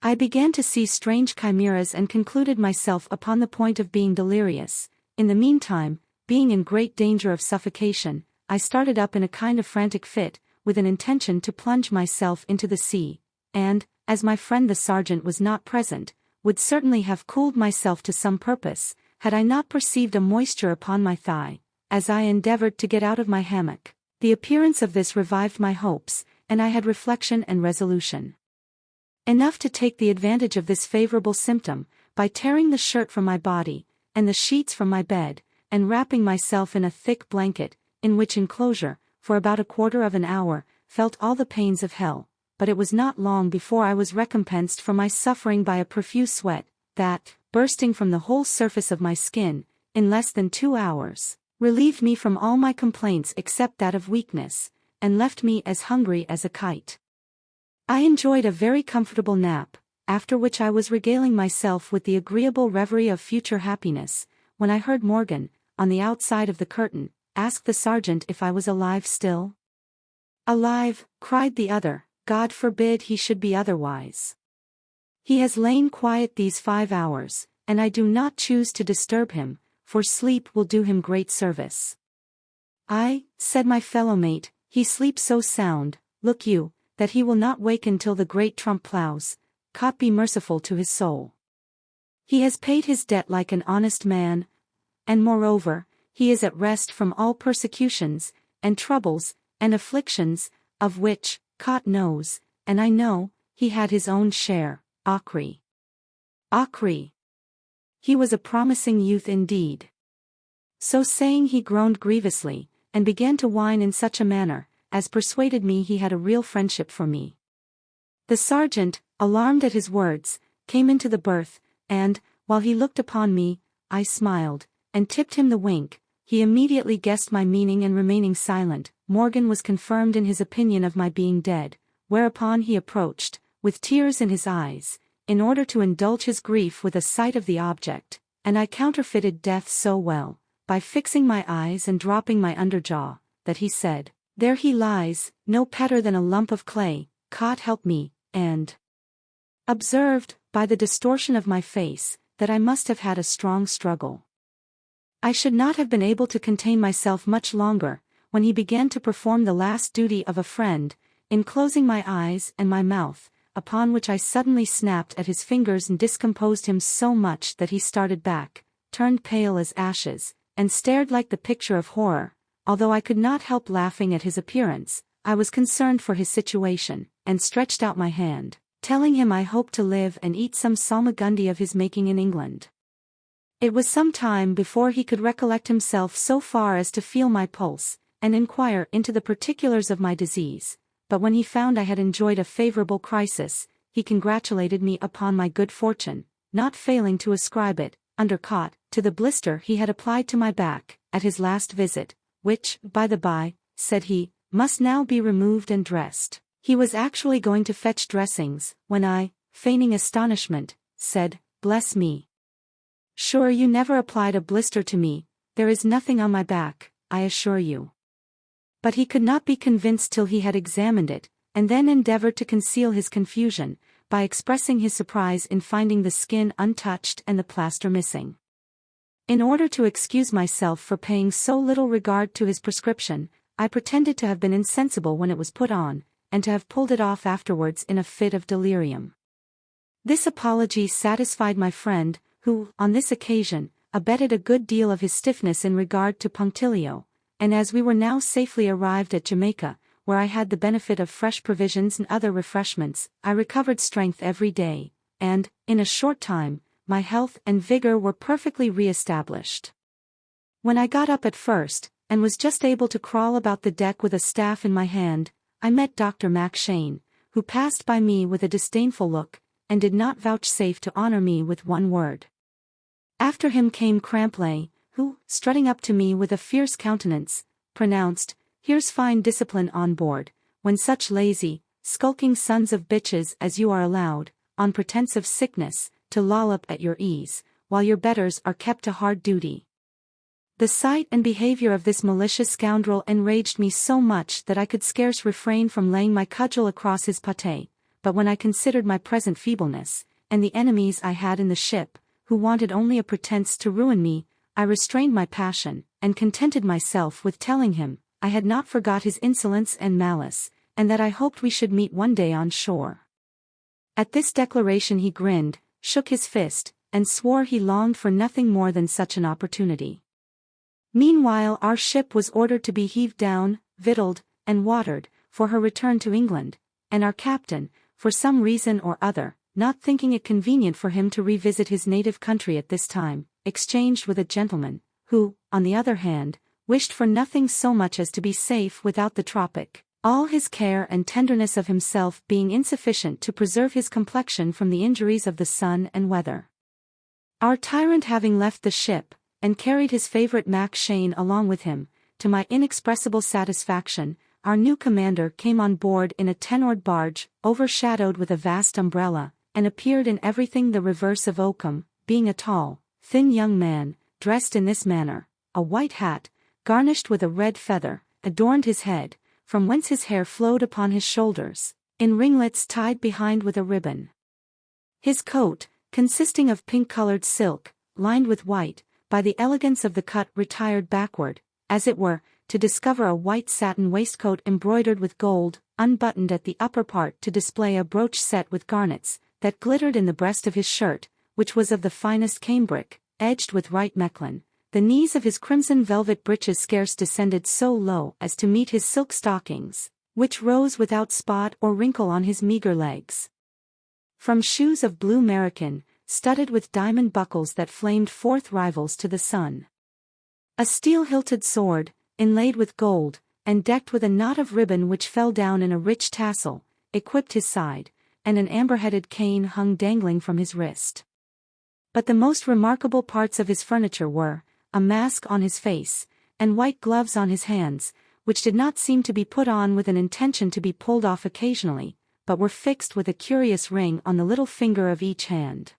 I began to see strange chimeras and concluded myself upon the point of being delirious. In the meantime, being in great danger of suffocation, I started up in a kind of frantic fit, with an intention to plunge myself into the sea, and, as my friend the sergeant was not present, would certainly have cooled myself to some purpose, had I not perceived a moisture upon my thigh, as I endeavored to get out of my hammock. The appearance of this revived my hopes, and I had reflection and resolution enough to take the advantage of this favorable symptom, by tearing the shirt from my body, and the sheets from my bed, and wrapping myself in a thick blanket, in which enclosure, for about a quarter of an hour, felt all the pains of hell, but it was not long before I was recompensed for my suffering by a profuse sweat, that, bursting from the whole surface of my skin, in less than 2 hours, relieved me from all my complaints except that of weakness, and left me as hungry as a kite. I enjoyed a very comfortable nap, after which I was regaling myself with the agreeable reverie of future happiness, when I heard Morgan, on the outside of the curtain, ask the sergeant if I was alive still. "Alive," cried the other, "God forbid he should be otherwise. He has lain quiet these 5 hours, and I do not choose to disturb him, for sleep will do him great service." "Aye," said my fellow-mate, "he sleeps so sound, look you, that he will not waken till the great trump ploughs. God be merciful to his soul. He has paid his debt like an honest man, and moreover, he is at rest from all persecutions, and troubles, and afflictions, of which, God knows, and I know, he had his own share, Acri. Acri. He was a promising youth indeed." So saying he groaned grievously, and began to whine in such a manner, as persuaded me he had a real friendship for me. The sergeant, alarmed at his words, came into the berth, and, while he looked upon me, I smiled, and tipped him the wink. He immediately guessed my meaning, and remaining silent, Morgan was confirmed in his opinion of my being dead, whereupon he approached, with tears in his eyes, in order to indulge his grief with a sight of the object, and I counterfeited death so well, by fixing my eyes and dropping my underjaw, that he said, "There he lies, no better than a lump of clay, God help me," and observed, by the distortion of my face, that I must have had a strong struggle. I should not have been able to contain myself much longer, when he began to perform the last duty of a friend, in closing my eyes and my mouth, upon which I suddenly snapped at his fingers and discomposed him so much that he started back, turned pale as ashes, and stared like the picture of horror. Although I could not help laughing at his appearance, I was concerned for his situation, and stretched out my hand, telling him I hoped to live and eat some salmagundi of his making in England. It was some time before he could recollect himself so far as to feel my pulse, and inquire into the particulars of my disease, but when he found I had enjoyed a favorable crisis, he congratulated me upon my good fortune, not failing to ascribe it, undercaught, to the blister he had applied to my back, at his last visit, which, by the by, said he, must now be removed and dressed. He was actually going to fetch dressings, when I, feigning astonishment, said, "Bless me. Sure you never applied a blister to me, there is nothing on my back, I assure you." But he could not be convinced till he had examined it, and then endeavored to conceal his confusion, by expressing his surprise in finding the skin untouched and the plaster missing. In order to excuse myself for paying so little regard to his prescription, I pretended to have been insensible when it was put on, and to have pulled it off afterwards in a fit of delirium. This apology satisfied my friend, who, on this occasion, abetted a good deal of his stiffness in regard to punctilio, and as we were now safely arrived at Jamaica, where I had the benefit of fresh provisions and other refreshments, I recovered strength every day, and, in a short time, my health and vigor were perfectly re-established. When I got up at first, and was just able to crawl about the deck with a staff in my hand, I met Dr. McShane, who passed by me with a disdainful look, and did not vouchsafe to honor me with one word. After him came Crampley, who, strutting up to me with a fierce countenance, pronounced, "Here's fine discipline on board, when such lazy, skulking sons of bitches as you are allowed, on pretence of sickness, to lollop at your ease, while your betters are kept to hard duty." The sight and behavior of this malicious scoundrel enraged me so much that I could scarce refrain from laying my cudgel across his pate, but when I considered my present feebleness, and the enemies I had in the ship, who wanted only a pretence to ruin me, I restrained my passion, and contented myself with telling him, I had not forgot his insolence and malice, and that I hoped we should meet one day on shore. At this declaration he grinned, shook his fist, and swore he longed for nothing more than such an opportunity. Meanwhile our ship was ordered to be heaved down, victualled, and watered, for her return to England, and our captain, for some reason or other, not thinking it convenient for him to revisit his native country at this time, exchanged with a gentleman, who, on the other hand, wished for nothing so much as to be safe without the tropic, all his care and tenderness of himself being insufficient to preserve his complexion from the injuries of the sun and weather. Our tyrant having left the ship, and carried his favorite McShane along with him, to my inexpressible satisfaction, our new commander came on board in a 10-oared barge, overshadowed with a vast umbrella, and appeared in everything the reverse of oakum, being a tall, thin young man, dressed in this manner. A white hat, garnished with a red feather, adorned his head, from whence his hair flowed upon his shoulders, in ringlets tied behind with a ribbon. His coat, consisting of pink-colored silk, lined with white, by the elegance of the cut retired backward, as it were, to discover a white satin waistcoat embroidered with gold, unbuttoned at the upper part to display a brooch set with garnets, that glittered in the breast of his shirt, which was of the finest cambric, edged with right Mechlin. The knees of his crimson velvet breeches scarce descended so low as to meet his silk stockings, which rose without spot or wrinkle on his meager legs. From shoes of blue American, studded with diamond buckles that flamed forth rivals to the sun. A steel-hilted sword, inlaid with gold, and decked with a knot of ribbon which fell down in a rich tassel, equipped his side, and an amber-headed cane hung dangling from his wrist. But the most remarkable parts of his furniture were, a mask on his face, and white gloves on his hands, which did not seem to be put on with an intention to be pulled off occasionally, but were fixed with a curious ring on the little finger of each hand.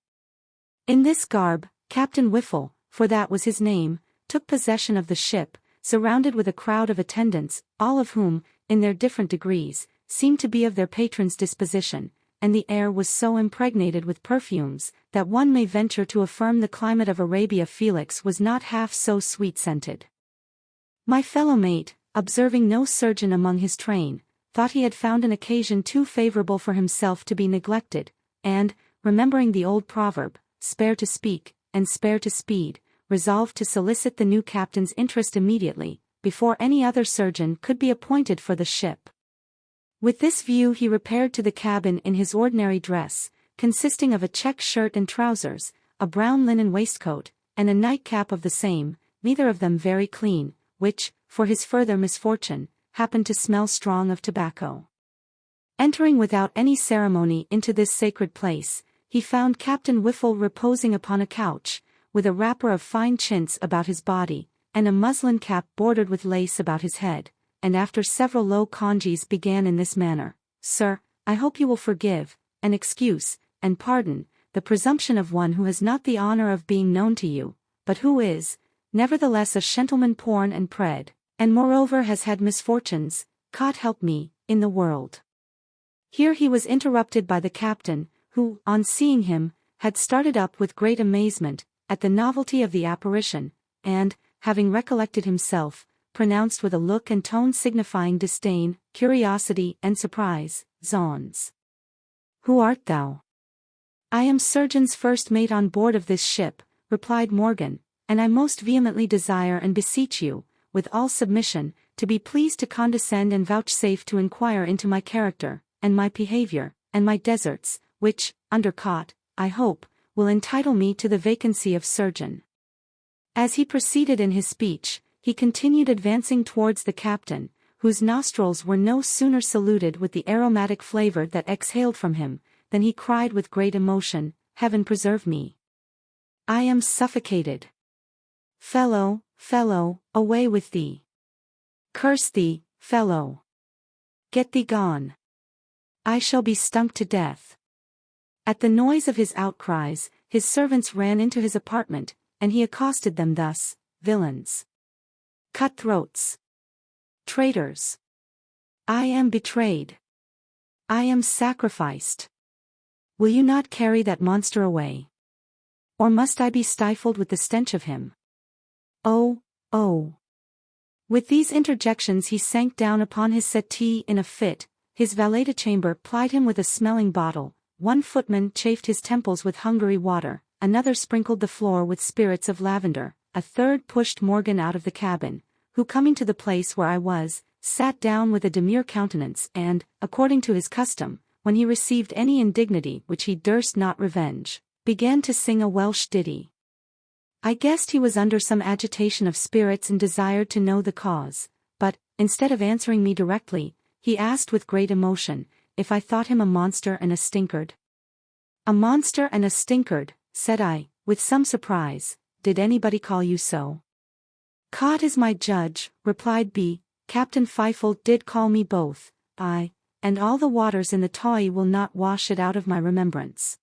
In this garb, Captain Whiffle, for that was his name, took possession of the ship, surrounded with a crowd of attendants, all of whom, in their different degrees, seemed to be of their patron's disposition, and the air was so impregnated with perfumes, that one may venture to affirm the climate of Arabia Felix was not half so sweet-scented. My fellow mate, observing no surgeon among his train, thought he had found an occasion too favorable for himself to be neglected, and, remembering the old proverb, spare to speak, and spare to speed, resolved to solicit the new captain's interest immediately, before any other surgeon could be appointed for the ship. With this view he repaired to the cabin in his ordinary dress, consisting of a check shirt and trousers, a brown linen waistcoat, and a nightcap of the same, neither of them very clean, which, for his further misfortune, happened to smell strong of tobacco. Entering without any ceremony into this sacred place, he found Captain Whiffle reposing upon a couch, with a wrapper of fine chintz about his body, and a muslin cap bordered with lace about his head, and after several low congees began in this manner: "Sir, I hope you will forgive, and excuse, and pardon, the presumption of one who has not the honor of being known to you, but who is, nevertheless a gentleman born and bred, and moreover has had misfortunes, God help me, in the world." Here he was interrupted by the captain, who, on seeing him, had started up with great amazement, at the novelty of the apparition, and, having recollected himself, pronounced with a look and tone signifying disdain, curiosity, and surprise, "Zounds! Who art thou?" "I am surgeon's first mate on board of this ship," replied Morgan, "and I most vehemently desire and beseech you, with all submission, to be pleased to condescend and vouchsafe to inquire into my character, and my behavior, and my deserts, which, under cot, I hope, will entitle me to the vacancy of surgeon." As he proceeded in his speech, he continued advancing towards the captain, whose nostrils were no sooner saluted with the aromatic flavor that exhaled from him, than he cried with great emotion, "Heaven preserve me! I am suffocated! Fellow, away with thee! Curse thee, fellow! Get thee gone! I shall be stunk to death!" At the noise of his outcries, his servants ran into his apartment, and he accosted them thus: "Villains! Cutthroats! Traitors! I am betrayed! I am sacrificed! Will you not carry that monster away? Or must I be stifled with the stench of him? Oh, oh!" With these interjections he sank down upon his settee in a fit. His valet-de-chamber plied him with a smelling bottle, one footman chafed his temples with Hungary water, another sprinkled the floor with spirits of lavender, a third pushed Morgan out of the cabin, who, coming to the place where I was, sat down with a demure countenance and, according to his custom, when he received any indignity which he durst not revenge, began to sing a Welsh ditty. I guessed he was under some agitation of spirits and desired to know the cause, but, instead of answering me directly, he asked with great emotion, if I thought him a monster and a stinkard. "A monster and a stinkard," said I, with some surprise. "Did anybody call you so?" "Cot is my judge," replied B. Captain Feifel did call me both, and all the waters in the Taui will not wash it out of my remembrance.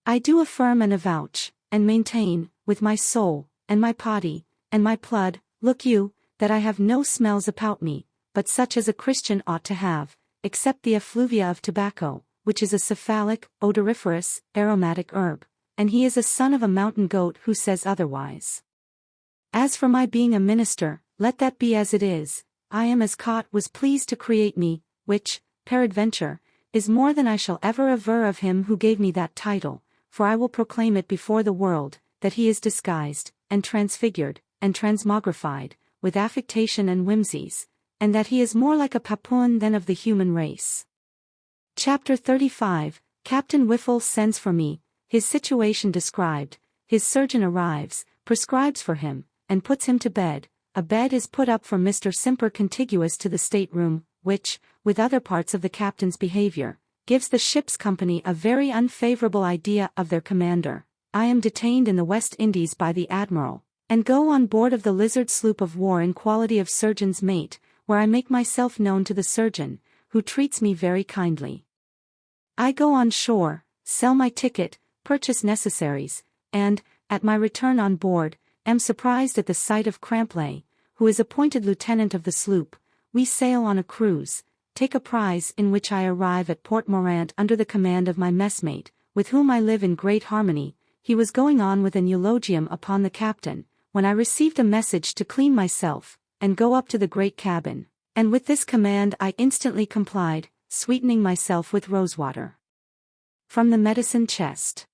I do affirm and avouch, and maintain, with my soul, and my body, and my blood, look you, that I have no smells about me, but such as a Christian ought to have, except the effluvia of tobacco, which is a cephalic, odoriferous, aromatic herb, and he is a son of a mountain goat who says otherwise. As for my being a minister, let that be as it is, I am as God was pleased to create me, which, peradventure, is more than I shall ever aver of him who gave me that title, for I will proclaim it before the world, that he is disguised, and transfigured, and transmogrified, with affectation and whimsies, and that he is more like a Papuan than of the human race. Chapter 35, Captain Wiffle sends for me, his situation described, his surgeon arrives, prescribes for him, and puts him to bed. A bed is put up for Mr. Simper contiguous to the stateroom, which, with other parts of the captain's behavior, gives the ship's company a very unfavorable idea of their commander. I am detained in the West Indies by the admiral, and go on board of the Lizard sloop of war in quality of surgeon's mate, where I make myself known to the surgeon, who treats me very kindly. I go on shore, sell my ticket, purchase necessaries, and, at my return on board, am surprised at the sight of Crampley, who is appointed lieutenant of the sloop. We sail on a cruise, take a prize in which I arrive at Port Morant under the command of my messmate, with whom I live in great harmony. He was going on with an eulogium upon the captain, when I received a message to clean myself, and go up to the great cabin, and with this command I instantly complied, sweetening myself with rosewater from the medicine chest.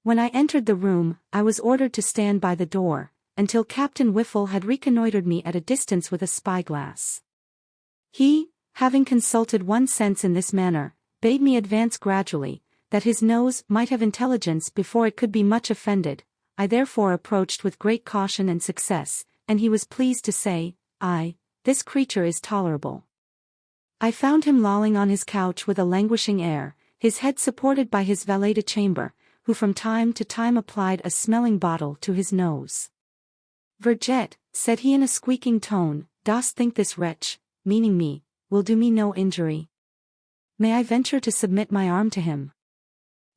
When I entered the room, I was ordered to stand by the door, until Captain Wiffle had reconnoitered me at a distance with a spyglass. He, having consulted one sense in this manner, bade me advance gradually, that his nose might have intelligence before it could be much offended. I therefore approached with great caution and success, and he was pleased to say, this creature is tolerable. I found him lolling on his couch with a languishing air, his head supported by his valet de chamber, who from time to time applied a smelling bottle to his nose. Vergette, said he in a squeaking tone, dost think this wretch, meaning me, will do me no injury? May I venture to submit my arm to him?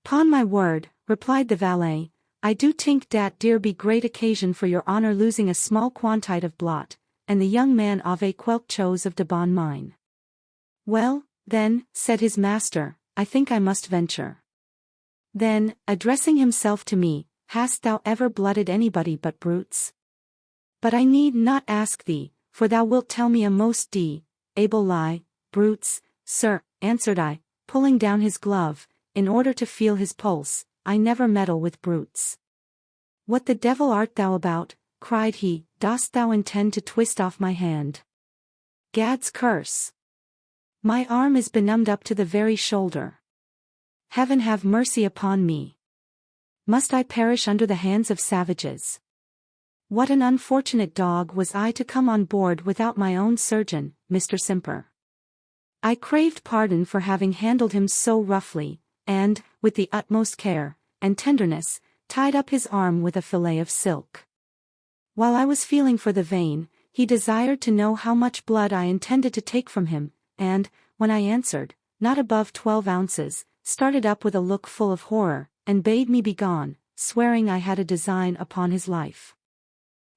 "'Pon my word," replied the valet, "I do tink dat dere be great occasion for your honor losing a small quantite of blot," and the young man avait quelque chose of de bonne mine. "Well, then," said his master, "I think I must venture." Then, addressing himself to me, "Hast thou ever blooded anybody but brutes? But I need not ask thee, for thou wilt tell me a most able lie." "Brutes, sir," answered I, pulling down his glove, in order to feel his pulse, "I never meddle with brutes." "What the devil art thou about?" cried he, "dost thou intend to twist off my hand?" "Gad's curse! My arm is benumbed up to the very shoulder. Heaven have mercy upon me. Must I perish under the hands of savages? What an unfortunate dog was I to come on board without my own surgeon, Mr. Simper." I craved pardon for having handled him so roughly, and, with the utmost care and tenderness, tied up his arm with a fillet of silk. While I was feeling for the vein, he desired to know how much blood I intended to take from him, and, when I answered, "Not above 12 ounces, started up with a look full of horror, and bade me begone, swearing I had a design upon his life.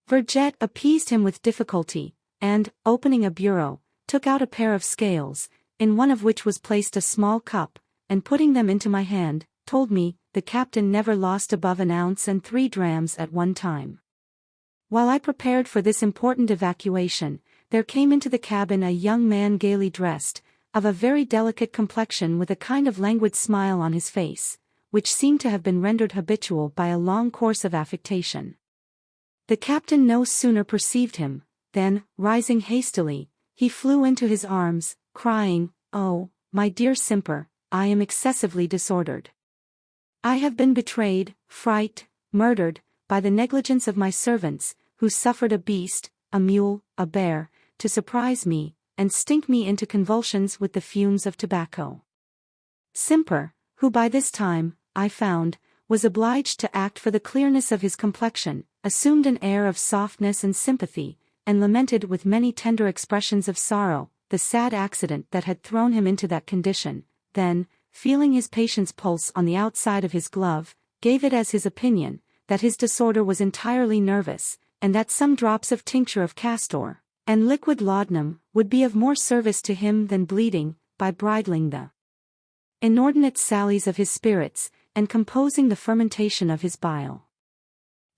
Vergette appeased him with difficulty, and, opening a bureau, took out a pair of scales, in one of which was placed a small cup, and putting them into my hand, told me, the captain never lost above an ounce and 3 drams at one time. While I prepared for this important evacuation, there came into the cabin a young man gaily dressed, of a very delicate complexion with a kind of languid smile on his face, which seemed to have been rendered habitual by a long course of affectation. The captain no sooner perceived him, than, rising hastily, he flew into his arms, crying, "Oh, my dear Simper, I am excessively disordered. I have been betrayed, frightened, murdered, by the negligence of my servants, who suffered a beast, a mule, a bear, to surprise me, and stink me into convulsions with the fumes of tobacco." Simper, who by this time, I found, was obliged to act for the clearness of his complexion, assumed an air of softness and sympathy, and lamented with many tender expressions of sorrow the sad accident that had thrown him into that condition. Then, feeling his patient's pulse on the outside of his glove, gave it as his opinion that his disorder was entirely nervous, and that some drops of tincture of castor and liquid laudanum would be of more service to him than bleeding, by bridling the inordinate sallies of his spirits, and composing the fermentation of his bile.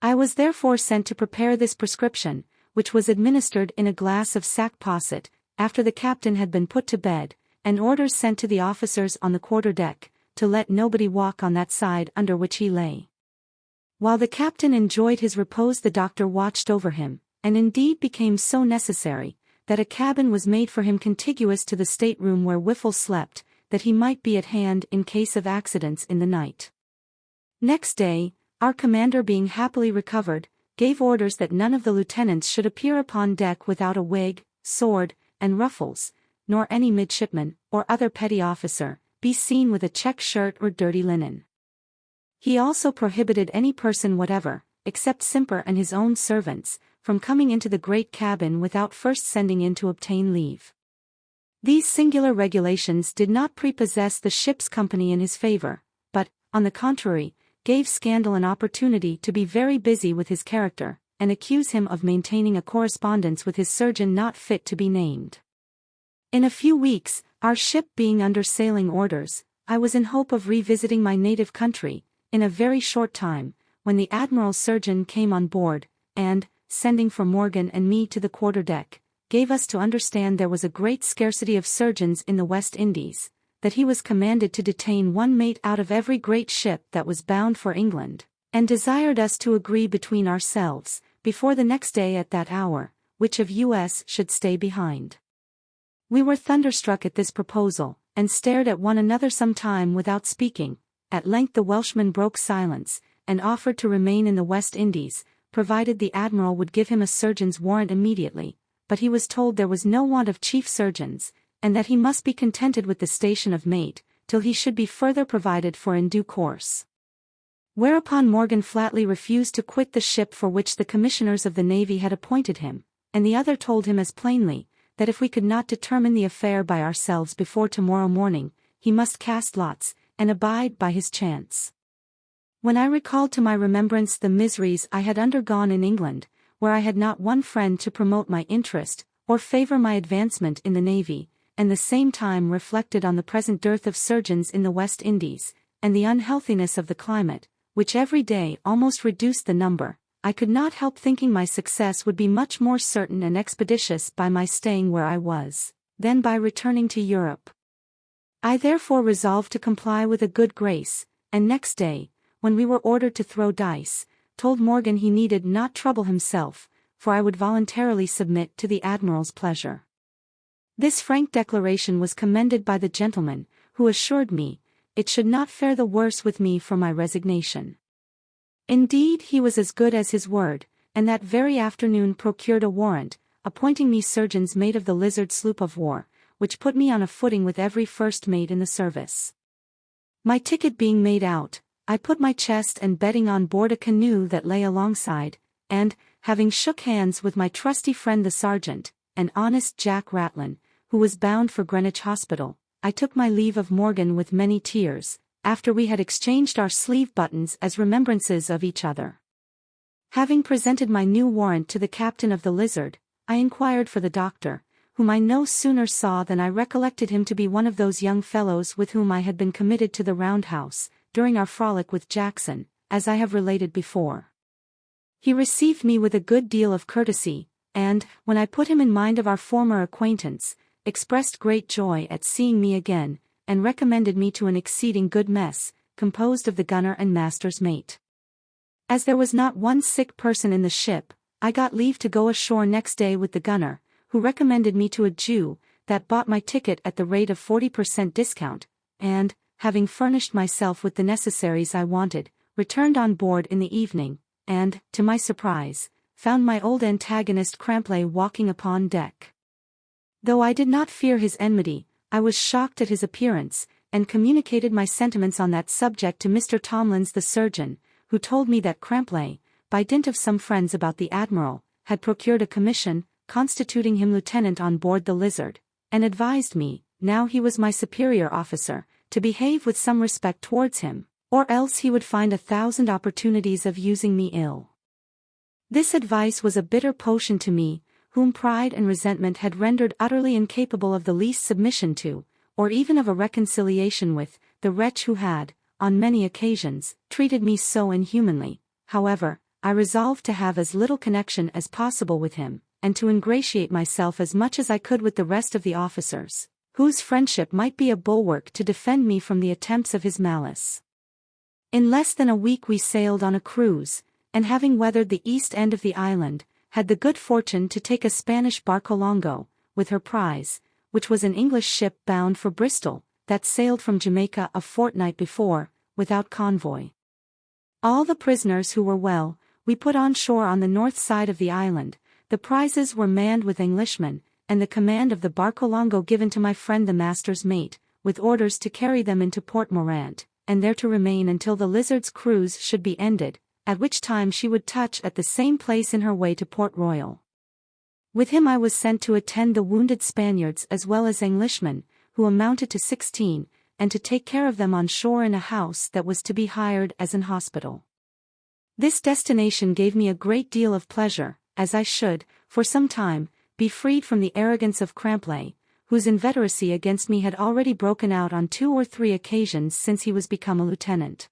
I was therefore sent to prepare this prescription, which was administered in a glass of sack posset, after the captain had been put to bed, and orders sent to the officers on the quarter-deck, to let nobody walk on that side under which he lay. While the captain enjoyed his repose, the doctor watched over him, and indeed became so necessary, that a cabin was made for him contiguous to the state-room where Whiffle slept, that he might be at hand in case of accidents in the night. Next day, our commander being happily recovered, gave orders that none of the lieutenants should appear upon deck without a wig, sword, and ruffles, nor any midshipman, or other petty officer, be seen with a check shirt or dirty linen. He also prohibited any person whatever, except Simper and his own servants, from coming into the great cabin without first sending in to obtain leave. These singular regulations did not prepossess the ship's company in his favor, but, on the contrary, gave Scandal an opportunity to be very busy with his character, and accuse him of maintaining a correspondence with his surgeon not fit to be named. In a few weeks, our ship being under sailing orders, I was in hope of revisiting my native country, in a very short time, when the admiral's surgeon came on board, and, sending for Morgan and me to the quarter-deck, gave us to understand there was a great scarcity of surgeons in the West Indies, that he was commanded to detain one mate out of every great ship that was bound for England, and desired us to agree between ourselves, before the next day at that hour, which of us should stay behind. We were thunderstruck at this proposal, and stared at one another some time without speaking. At length the Welshman broke silence, and offered to remain in the West Indies, provided the admiral would give him a surgeon's warrant immediately, but he was told there was no want of chief surgeons, and that he must be contented with the station of mate, till he should be further provided for in due course. Whereupon Morgan flatly refused to quit the ship for which the commissioners of the navy had appointed him, and the other told him as plainly, that if we could not determine the affair by ourselves before tomorrow morning, he must cast lots, and abide by his chance. When I recalled to my remembrance the miseries I had undergone in England, where I had not one friend to promote my interest, or favor my advancement in the navy, and the same time reflected on the present dearth of surgeons in the West Indies, and the unhealthiness of the climate, which every day almost reduced the number, I could not help thinking my success would be much more certain and expeditious by my staying where I was, than by returning to Europe. I therefore resolved to comply with a good grace, and next day, when we were ordered to throw dice, told Morgan he needed not trouble himself, for I would voluntarily submit to the admiral's pleasure. This frank declaration was commended by the gentleman, who assured me it should not fare the worse with me for my resignation. Indeed, he was as good as his word, and that very afternoon procured a warrant, appointing me surgeon's mate of the Lizard sloop of war, which put me on a footing with every first mate in the service. My ticket being made out, I put my chest and bedding on board a canoe that lay alongside, and, having shook hands with my trusty friend the sergeant, and honest Jack Ratlin, who was bound for Greenwich Hospital, I took my leave of Morgan with many tears, after we had exchanged our sleeve buttons as remembrances of each other. Having presented my new warrant to the captain of the Lizard, I inquired for the doctor, whom I no sooner saw than I recollected him to be one of those young fellows with whom I had been committed to the roundhouse, during our frolic with Jackson, as I have related before. He received me with a good deal of courtesy, and, when I put him in mind of our former acquaintance, expressed great joy at seeing me again, and recommended me to an exceeding good mess, composed of the gunner and master's mate. As there was not one sick person in the ship, I got leave to go ashore next day with the gunner, who recommended me to a Jew, that bought my ticket at the rate of 40% discount, and, having furnished myself with the necessaries I wanted, returned on board in the evening, and, to my surprise, found my old antagonist Crampley walking upon deck. Though I did not fear his enmity, I was shocked at his appearance, and communicated my sentiments on that subject to Mr. Tomlins the surgeon, who told me that Crampley, by dint of some friends about the admiral, had procured a commission, constituting him lieutenant on board the Lizard, and advised me, now he was my superior officer, to behave with some respect towards him, or else he would find 1,000 opportunities of using me ill. This advice was a bitter potion to me, whom pride and resentment had rendered utterly incapable of the least submission to, or even of a reconciliation with, the wretch who had, on many occasions, treated me so inhumanly. However, I resolved to have as little connection as possible with him, and to ingratiate myself as much as I could with the rest of the officers, whose friendship might be a bulwark to defend me from the attempts of his malice. In less than a week we sailed on a cruise, and having weathered the east end of the island, had the good fortune to take a Spanish barcolongo, with her prize, which was an English ship bound for Bristol, that sailed from Jamaica a fortnight before, without convoy. All the prisoners who were well, we put on shore on the north side of the island. The prizes were manned with Englishmen, and the command of the barcolongo given to my friend the master's mate, with orders to carry them into Port Morant, and there to remain until the Lizard's cruise should be ended, at which time she would touch at the same place in her way to Port Royal. With him I was sent to attend the wounded Spaniards as well as Englishmen, who amounted to 16, and to take care of them on shore in a house that was to be hired as an hospital. This destination gave me a great deal of pleasure, as I should, for some time, be freed from the arrogance of Cramplay, whose inveteracy against me had already broken out on 2 or 3 occasions since he was become a lieutenant.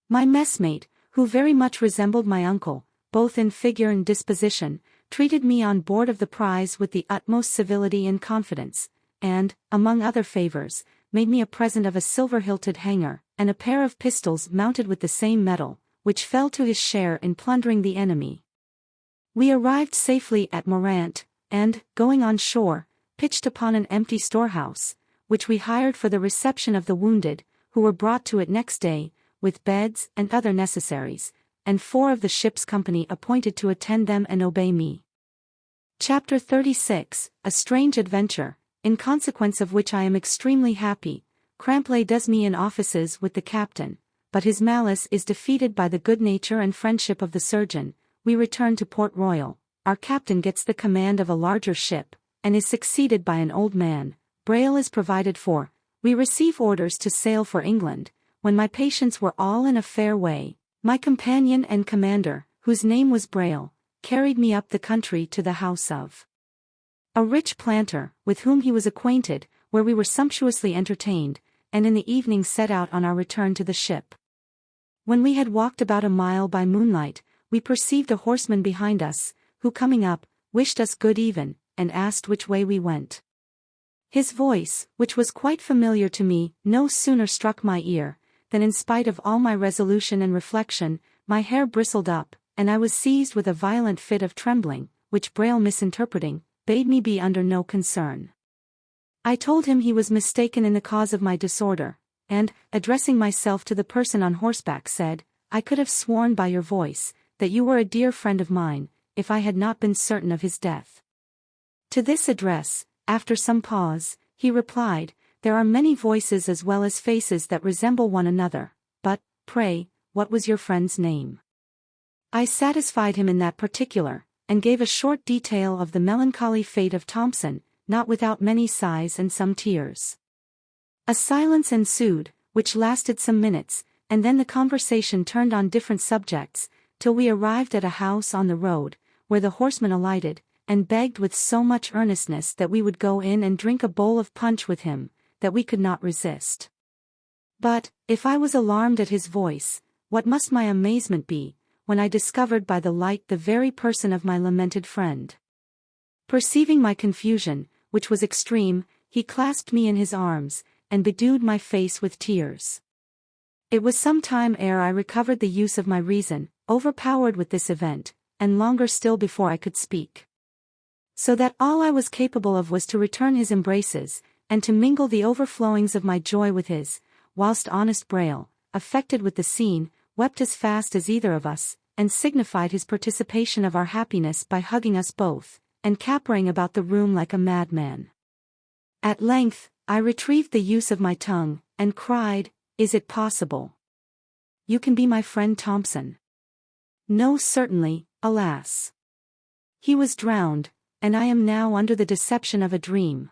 My messmate, who very much resembled my uncle, both in figure and disposition, treated me on board of the prize with the utmost civility and confidence, and, among other favors, made me a present of a silver-hilted hanger, and a pair of pistols mounted with the same metal, which fell to his share in plundering the enemy. We arrived safely at Morant, and, going on shore, pitched upon an empty storehouse, which we hired for the reception of the wounded, who were brought to it next day, with beds and other necessaries, and 4 of the ship's company appointed to attend them and obey me. Chapter 36, A Strange Adventure, in consequence of which I am extremely happy. Cramplay does me in offices with the captain, but his malice is defeated by the good nature and friendship of the surgeon. We return to Port Royal. Our captain gets the command of a larger ship, and is succeeded by an old man. Braille is provided for. We receive orders to sail for England. When my patients were all in a fair way, my companion and commander, whose name was Braille, carried me up the country to the house of a rich planter, with whom he was acquainted, where we were sumptuously entertained, and in the evening set out on our return to the ship. When we had walked about a mile by moonlight, we perceived a horseman behind us, who coming up, wished us good even, and asked which way we went. His voice, which was quite familiar to me, no sooner struck my ear, than in spite of all my resolution and reflection, my hair bristled up, and I was seized with a violent fit of trembling, which Braille misinterpreting, bade me be under no concern. I told him he was mistaken in the cause of my disorder, and, addressing myself to the person on horseback, said, I could have sworn by your voice, that you were a dear friend of mine, if I had not been certain of his death. To this address, after some pause, he replied, There are many voices as well as faces that resemble one another, but, pray, what was your friend's name? I satisfied him in that particular, and gave a short detail of the melancholy fate of Thompson, not without many sighs and some tears. A silence ensued, which lasted some minutes, and then the conversation turned on different subjects, till we arrived at a house on the road, where the horseman alighted, and begged with so much earnestness that we would go in and drink a bowl of punch with him, that we could not resist. But, if I was alarmed at his voice, what must my amazement be, when I discovered by the light the very person of my lamented friend. Perceiving my confusion, which was extreme, he clasped me in his arms, and bedewed my face with tears. It was some time ere I recovered the use of my reason, overpowered with this event, and longer still before I could speak. So that all I was capable of was to return his embraces, and to mingle the overflowings of my joy with his, whilst honest Braille, affected with the scene, wept as fast as either of us, and signified his participation of our happiness by hugging us both, and capering about the room like a madman. At length, I retrieved the use of my tongue, and cried, Is it possible? You can be my friend Thompson? No, certainly, alas. He was drowned, and I am now under the deception of a dream.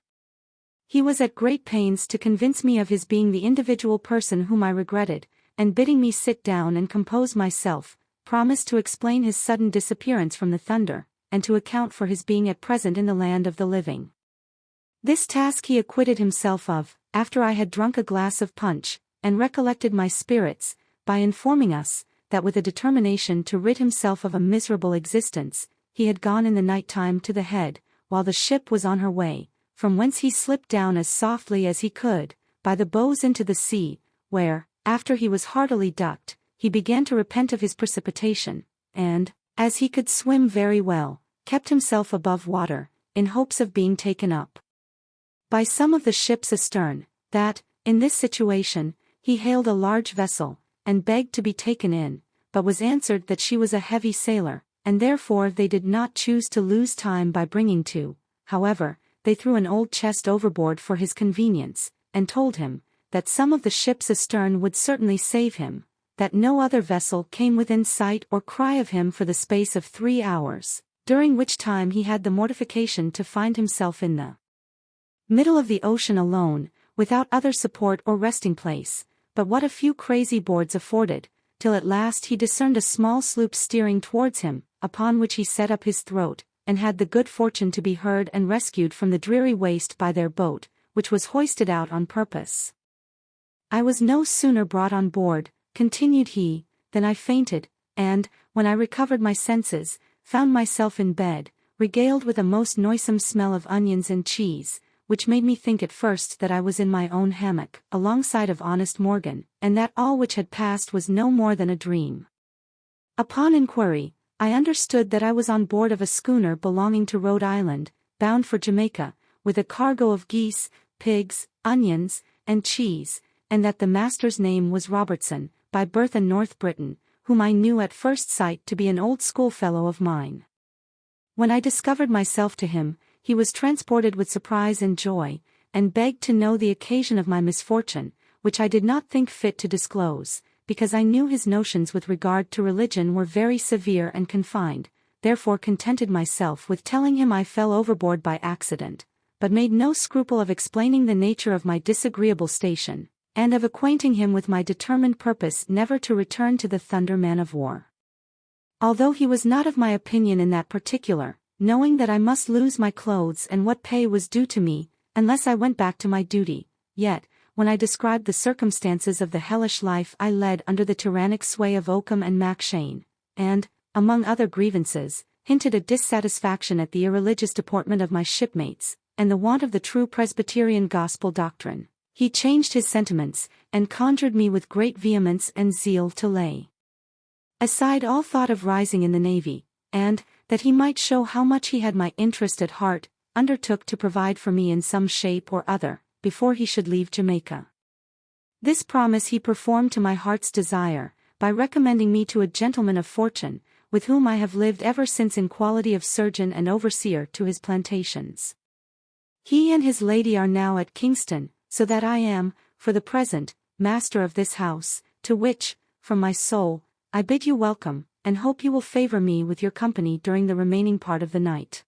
He was at great pains to convince me of his being the individual person whom I regretted, and bidding me sit down and compose myself, promised to explain his sudden disappearance from the thunder, and to account for his being at present in the land of the living. This task he acquitted himself of, after I had drunk a glass of punch, and recollected my spirits, by informing us, that with a determination to rid himself of a miserable existence, he had gone in the night time to the head, while the ship was on her way, from whence he slipped down as softly as he could, by the bows into the sea, where, after he was heartily ducked, he began to repent of his precipitation, and, as he could swim very well, kept himself above water, in hopes of being taken up by some of the ships astern, that, in this situation, he hailed a large vessel, and begged to be taken in, but was answered that she was a heavy sailer, and therefore they did not choose to lose time by bringing to. However, they threw an old chest overboard for his convenience, and told him, that some of the ships astern would certainly save him, that no other vessel came within sight or cry of him for the space of 3 hours, during which time he had the mortification to find himself in the middle of the ocean alone, without other support or resting place, but what a few crazy boards afforded, till at last he discerned a small sloop steering towards him, upon which he set up his throat, and had the good fortune to be heard and rescued from the dreary waste by their boat, which was hoisted out on purpose. I was no sooner brought on board, continued he, than I fainted, and, when I recovered my senses, found myself in bed, regaled with a most noisome smell of onions and cheese, which made me think at first that I was in my own hammock, alongside of honest Morgan, and that all which had passed was no more than a dream. Upon inquiry, I understood that I was on board of a schooner belonging to Rhode Island, bound for Jamaica, with a cargo of geese, pigs, onions, and cheese, and that the master's name was Robertson, by birth a North Briton, whom I knew at first sight to be an old schoolfellow of mine. When I discovered myself to him, he was transported with surprise and joy, and begged to know the occasion of my misfortune, which I did not think fit to disclose, because I knew his notions with regard to religion were very severe and confined, therefore contented myself with telling him I fell overboard by accident, but made no scruple of explaining the nature of my disagreeable station, and of acquainting him with my determined purpose never to return to the Thunder man-of-war. Although he was not of my opinion in that particular, knowing that I must lose my clothes and what pay was due to me, unless I went back to my duty, yet, when I described the circumstances of the hellish life I led under the tyrannic sway of Oakham and Mackshane, and, among other grievances, hinted a dissatisfaction at the irreligious deportment of my shipmates, and the want of the true Presbyterian gospel doctrine, he changed his sentiments, and conjured me with great vehemence and zeal to lay aside all thought of rising in the navy, and, that he might show how much he had my interest at heart, undertook to provide for me in some shape or other, before he should leave Jamaica. This promise he performed to my heart's desire, by recommending me to a gentleman of fortune, with whom I have lived ever since in quality of surgeon and overseer to his plantations. He and his lady are now at Kingston, so that I am, for the present, master of this house, to which, from my soul, I bid you welcome, and hope you will favor me with your company during the remaining part of the night.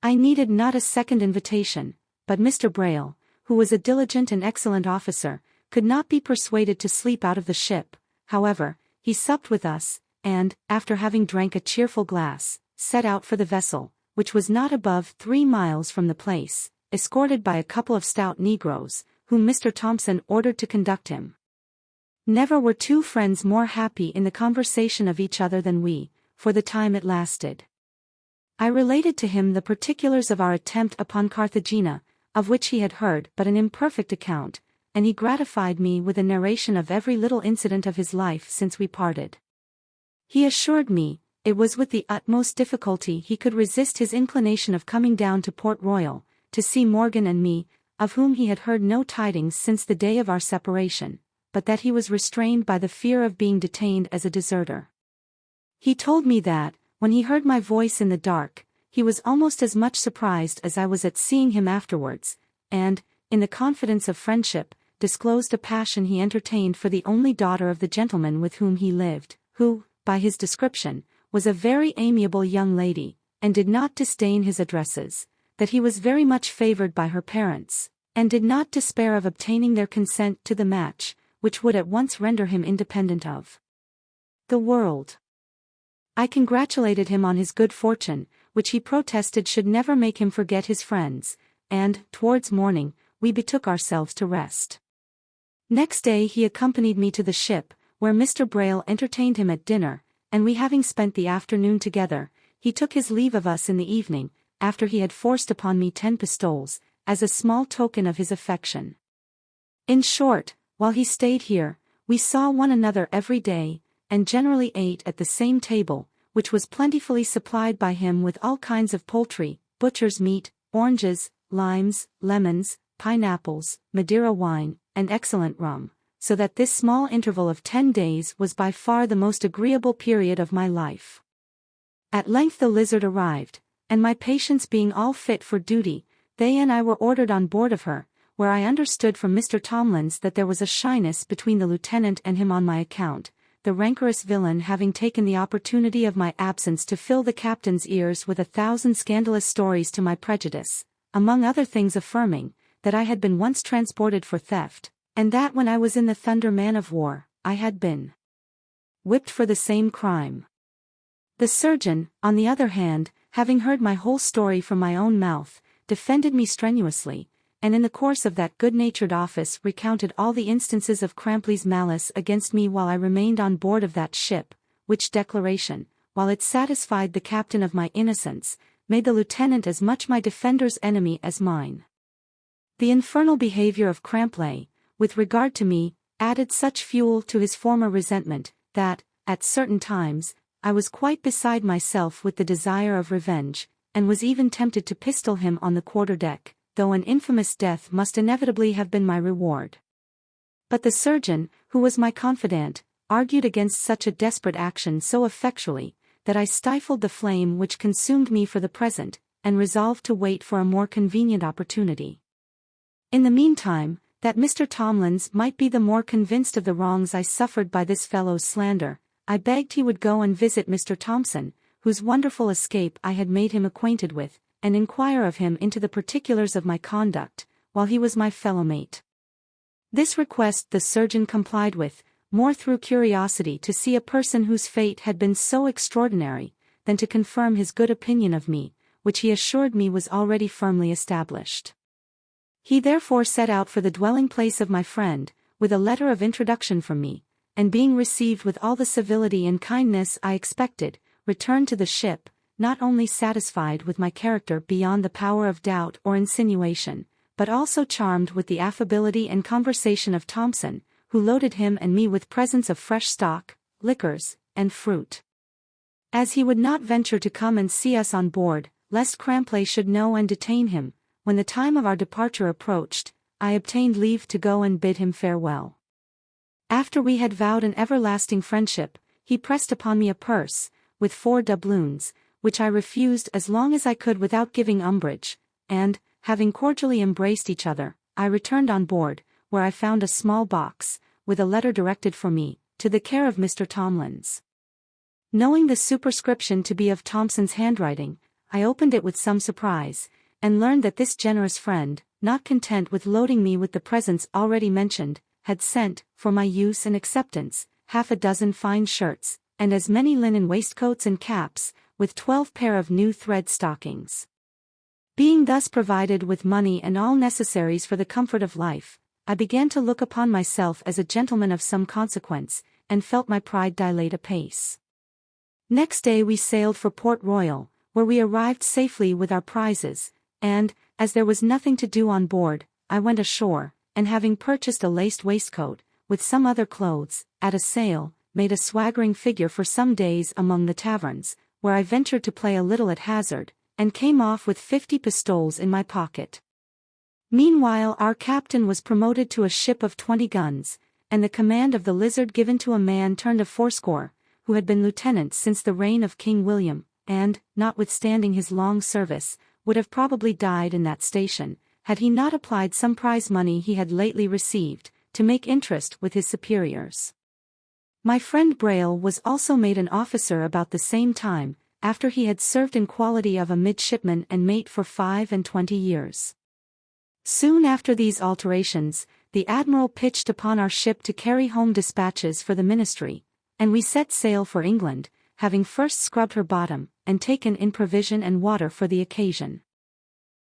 I needed not a second invitation, but Mr. Braille, who was a diligent and excellent officer, could not be persuaded to sleep out of the ship. However, he supped with us, and, after having drank a cheerful glass, set out for the vessel, which was not above 3 miles from the place, escorted by a couple of stout negroes, whom Mr. Thompson ordered to conduct him. Never were two friends more happy in the conversation of each other than we, for the time it lasted. I related to him the particulars of our attempt upon Carthagena, of which he had heard but an imperfect account, and he gratified me with a narration of every little incident of his life since we parted. He assured me, it was with the utmost difficulty he could resist his inclination of coming down to Port Royal, to see Morgan and me, of whom he had heard no tidings since the day of our separation, but that he was restrained by the fear of being detained as a deserter. He told me that, when he heard my voice in the dark, he was almost as much surprised as I was at seeing him afterwards, and, in the confidence of friendship, disclosed a passion he entertained for the only daughter of the gentleman with whom he lived, who, by his description, was a very amiable young lady, and did not disdain his addresses, that he was very much favored by her parents, and did not despair of obtaining their consent to the match, which would at once render him independent of the world. I congratulated him on his good fortune, which he protested should never make him forget his friends, and, towards morning, we betook ourselves to rest. Next day he accompanied me to the ship, where Mr. Braille entertained him at dinner, and we having spent the afternoon together, he took his leave of us in the evening, after he had forced upon me 10 pistoles, as a small token of his affection. In short, while he stayed here, we saw one another every day, and generally ate at the same table, which was plentifully supplied by him with all kinds of poultry, butcher's meat, oranges, limes, lemons, pineapples, Madeira wine, and excellent rum, so that this small interval of 10 days was by far the most agreeable period of my life. At length the Lizard arrived, and my patients being all fit for duty, they and I were ordered on board of her, where I understood from Mr. Tomlins that there was a shyness between the lieutenant and him on my account, the rancorous villain having taken the opportunity of my absence to fill the captain's ears with 1,000 scandalous stories to my prejudice, among other things affirming, that I had been once transported for theft, and that when I was in the Thunder man-of-war, I had been whipped for the same crime. The surgeon, on the other hand, having heard my whole story from my own mouth, defended me strenuously, and in the course of that good-natured office recounted all the instances of Crampley's malice against me while I remained on board of that ship, which declaration, while it satisfied the captain of my innocence, made the lieutenant as much my defender's enemy as mine. The infernal behavior of Crampley, with regard to me, added such fuel to his former resentment, that, at certain times, I was quite beside myself with the desire of revenge, and was even tempted to pistol him on the quarter-deck, though an infamous death must inevitably have been my reward. But the surgeon, who was my confidant, argued against such a desperate action so effectually, that I stifled the flame which consumed me for the present, and resolved to wait for a more convenient opportunity. In the meantime, that Mr. Tomlins might be the more convinced of the wrongs I suffered by this fellow's slander, I begged he would go and visit Mr. Thompson, whose wonderful escape I had made him acquainted with, and inquire of him into the particulars of my conduct, while he was my fellow-mate. This request the surgeon complied with, more through curiosity to see a person whose fate had been so extraordinary, than to confirm his good opinion of me, which he assured me was already firmly established. He therefore set out for the dwelling-place of my friend, with a letter of introduction from me, and being received with all the civility and kindness I expected, returned to the ship, not only satisfied with my character beyond the power of doubt or insinuation, but also charmed with the affability and conversation of Thompson, who loaded him and me with presents of fresh stock, liquors, and fruit. As he would not venture to come and see us on board, lest Crampley should know and detain him, when the time of our departure approached, I obtained leave to go and bid him farewell. After we had vowed an everlasting friendship, he pressed upon me a purse, with 4 doubloons, which I refused as long as I could without giving umbrage, and, having cordially embraced each other, I returned on board, where I found a small box, with a letter directed for me, to the care of Mr. Tomlins. Knowing the superscription to be of Thompson's handwriting, I opened it with some surprise, and learned that this generous friend, not content with loading me with the presents already mentioned, had sent, for my use and acceptance, 6 fine shirts, and as many linen waistcoats and caps, with 12 pair of new thread stockings. Being thus provided with money and all necessaries for the comfort of life, I began to look upon myself as a gentleman of some consequence, and felt my pride dilate apace. Next day we sailed for Port Royal, where we arrived safely with our prizes, and, as there was nothing to do on board, I went ashore, and having purchased a laced waistcoat, with some other clothes, at a sale, made a swaggering figure for some days among the taverns, where I ventured to play a little at hazard, and came off with 50 pistoles in my pocket. Meanwhile our captain was promoted to a ship of 20 guns, and the command of the Lizard given to a man turned of 80, who had been lieutenant since the reign of King William, and, notwithstanding his long service, would have probably died in that station, had he not applied some prize money he had lately received, to make interest with his superiors. My friend Braille was also made an officer about the same time, after he had served in quality of a midshipman and mate for 25 years. Soon after these alterations, the admiral pitched upon our ship to carry home dispatches for the ministry, and we set sail for England, having first scrubbed her bottom, and taken in provision and water for the occasion.